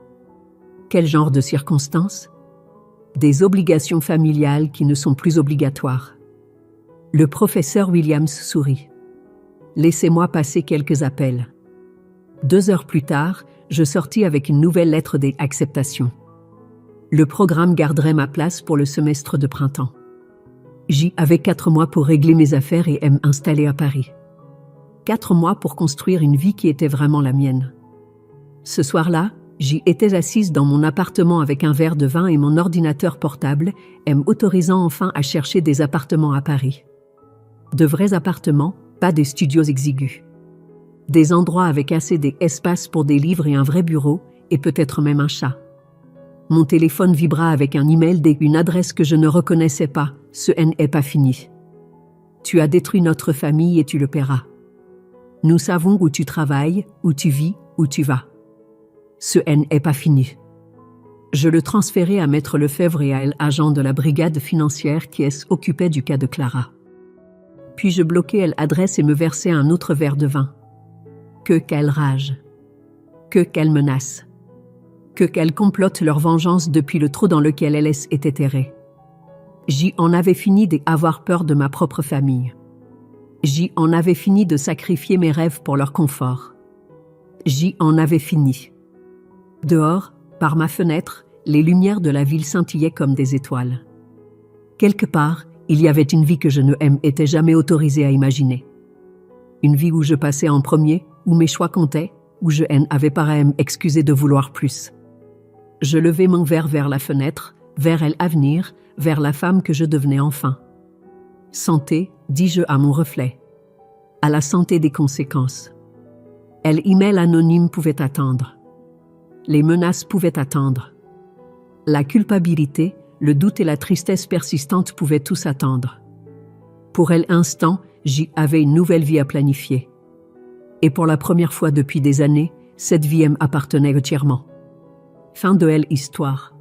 Speaker 1: Quel genre de circonstances? Des obligations familiales qui ne sont plus obligatoires. Le professeur Williams sourit. Laissez-moi passer quelques appels. 2 heures plus tard, je sortis avec une nouvelle lettre d'acceptation. Le programme garderait ma place pour le semestre de printemps. J'y avais 4 mois pour régler mes affaires et m'installer à Paris. 4 mois pour construire une vie qui était vraiment la mienne. Ce soir-là, j'y étais assise dans mon appartement avec un verre de vin et mon ordinateur portable, m'autorisant enfin à chercher des appartements à Paris. De vrais appartements, pas des studios exigus. Des endroits avec assez d'espace pour des livres et un vrai bureau, et peut-être même un chat. Mon téléphone vibra avec un email d'une adresse que je ne reconnaissais pas. Ce n'est pas fini. Tu as détruit notre famille et tu le paieras. Nous savons où tu travailles, où tu vis, où tu vas. Ce n'est pas fini. Je le transférai à Maître Lefebvre et à l'agent de la brigade financière qui s'occupait du cas de Clara. Puis je bloquai l'adresse et me versai un autre verre de vin. Que quelle rage! Que quelle menace! Que qu'elles complotent leur vengeance depuis le trou dans lequel elles étaient terrées. J'y en avais fini d'avoir peur de ma propre famille. J'y en avais fini de sacrifier mes rêves pour leur confort. J'y en avais fini. Dehors, par ma fenêtre, les lumières de la ville scintillaient comme des étoiles. Quelque part, il y avait une vie que je ne m'étais jamais autorisée à imaginer. Une vie où je passais en premier, où mes choix comptaient, où je n'avais pas à m'excuser de vouloir plus. Je levai mon verre vers la fenêtre, vers l'avenir, vers la femme que je devenais enfin. Santé, dis-je à mon reflet. À la santé des conséquences. L'email anonyme pouvait attendre. Les menaces pouvaient attendre. La culpabilité, le doute et la tristesse persistante pouvaient tous attendre. Pour l'instant, j'y avais une nouvelle vie à planifier. Et pour la première fois depuis des années, cette vie m'appartenait entièrement. Fin de l'histoire.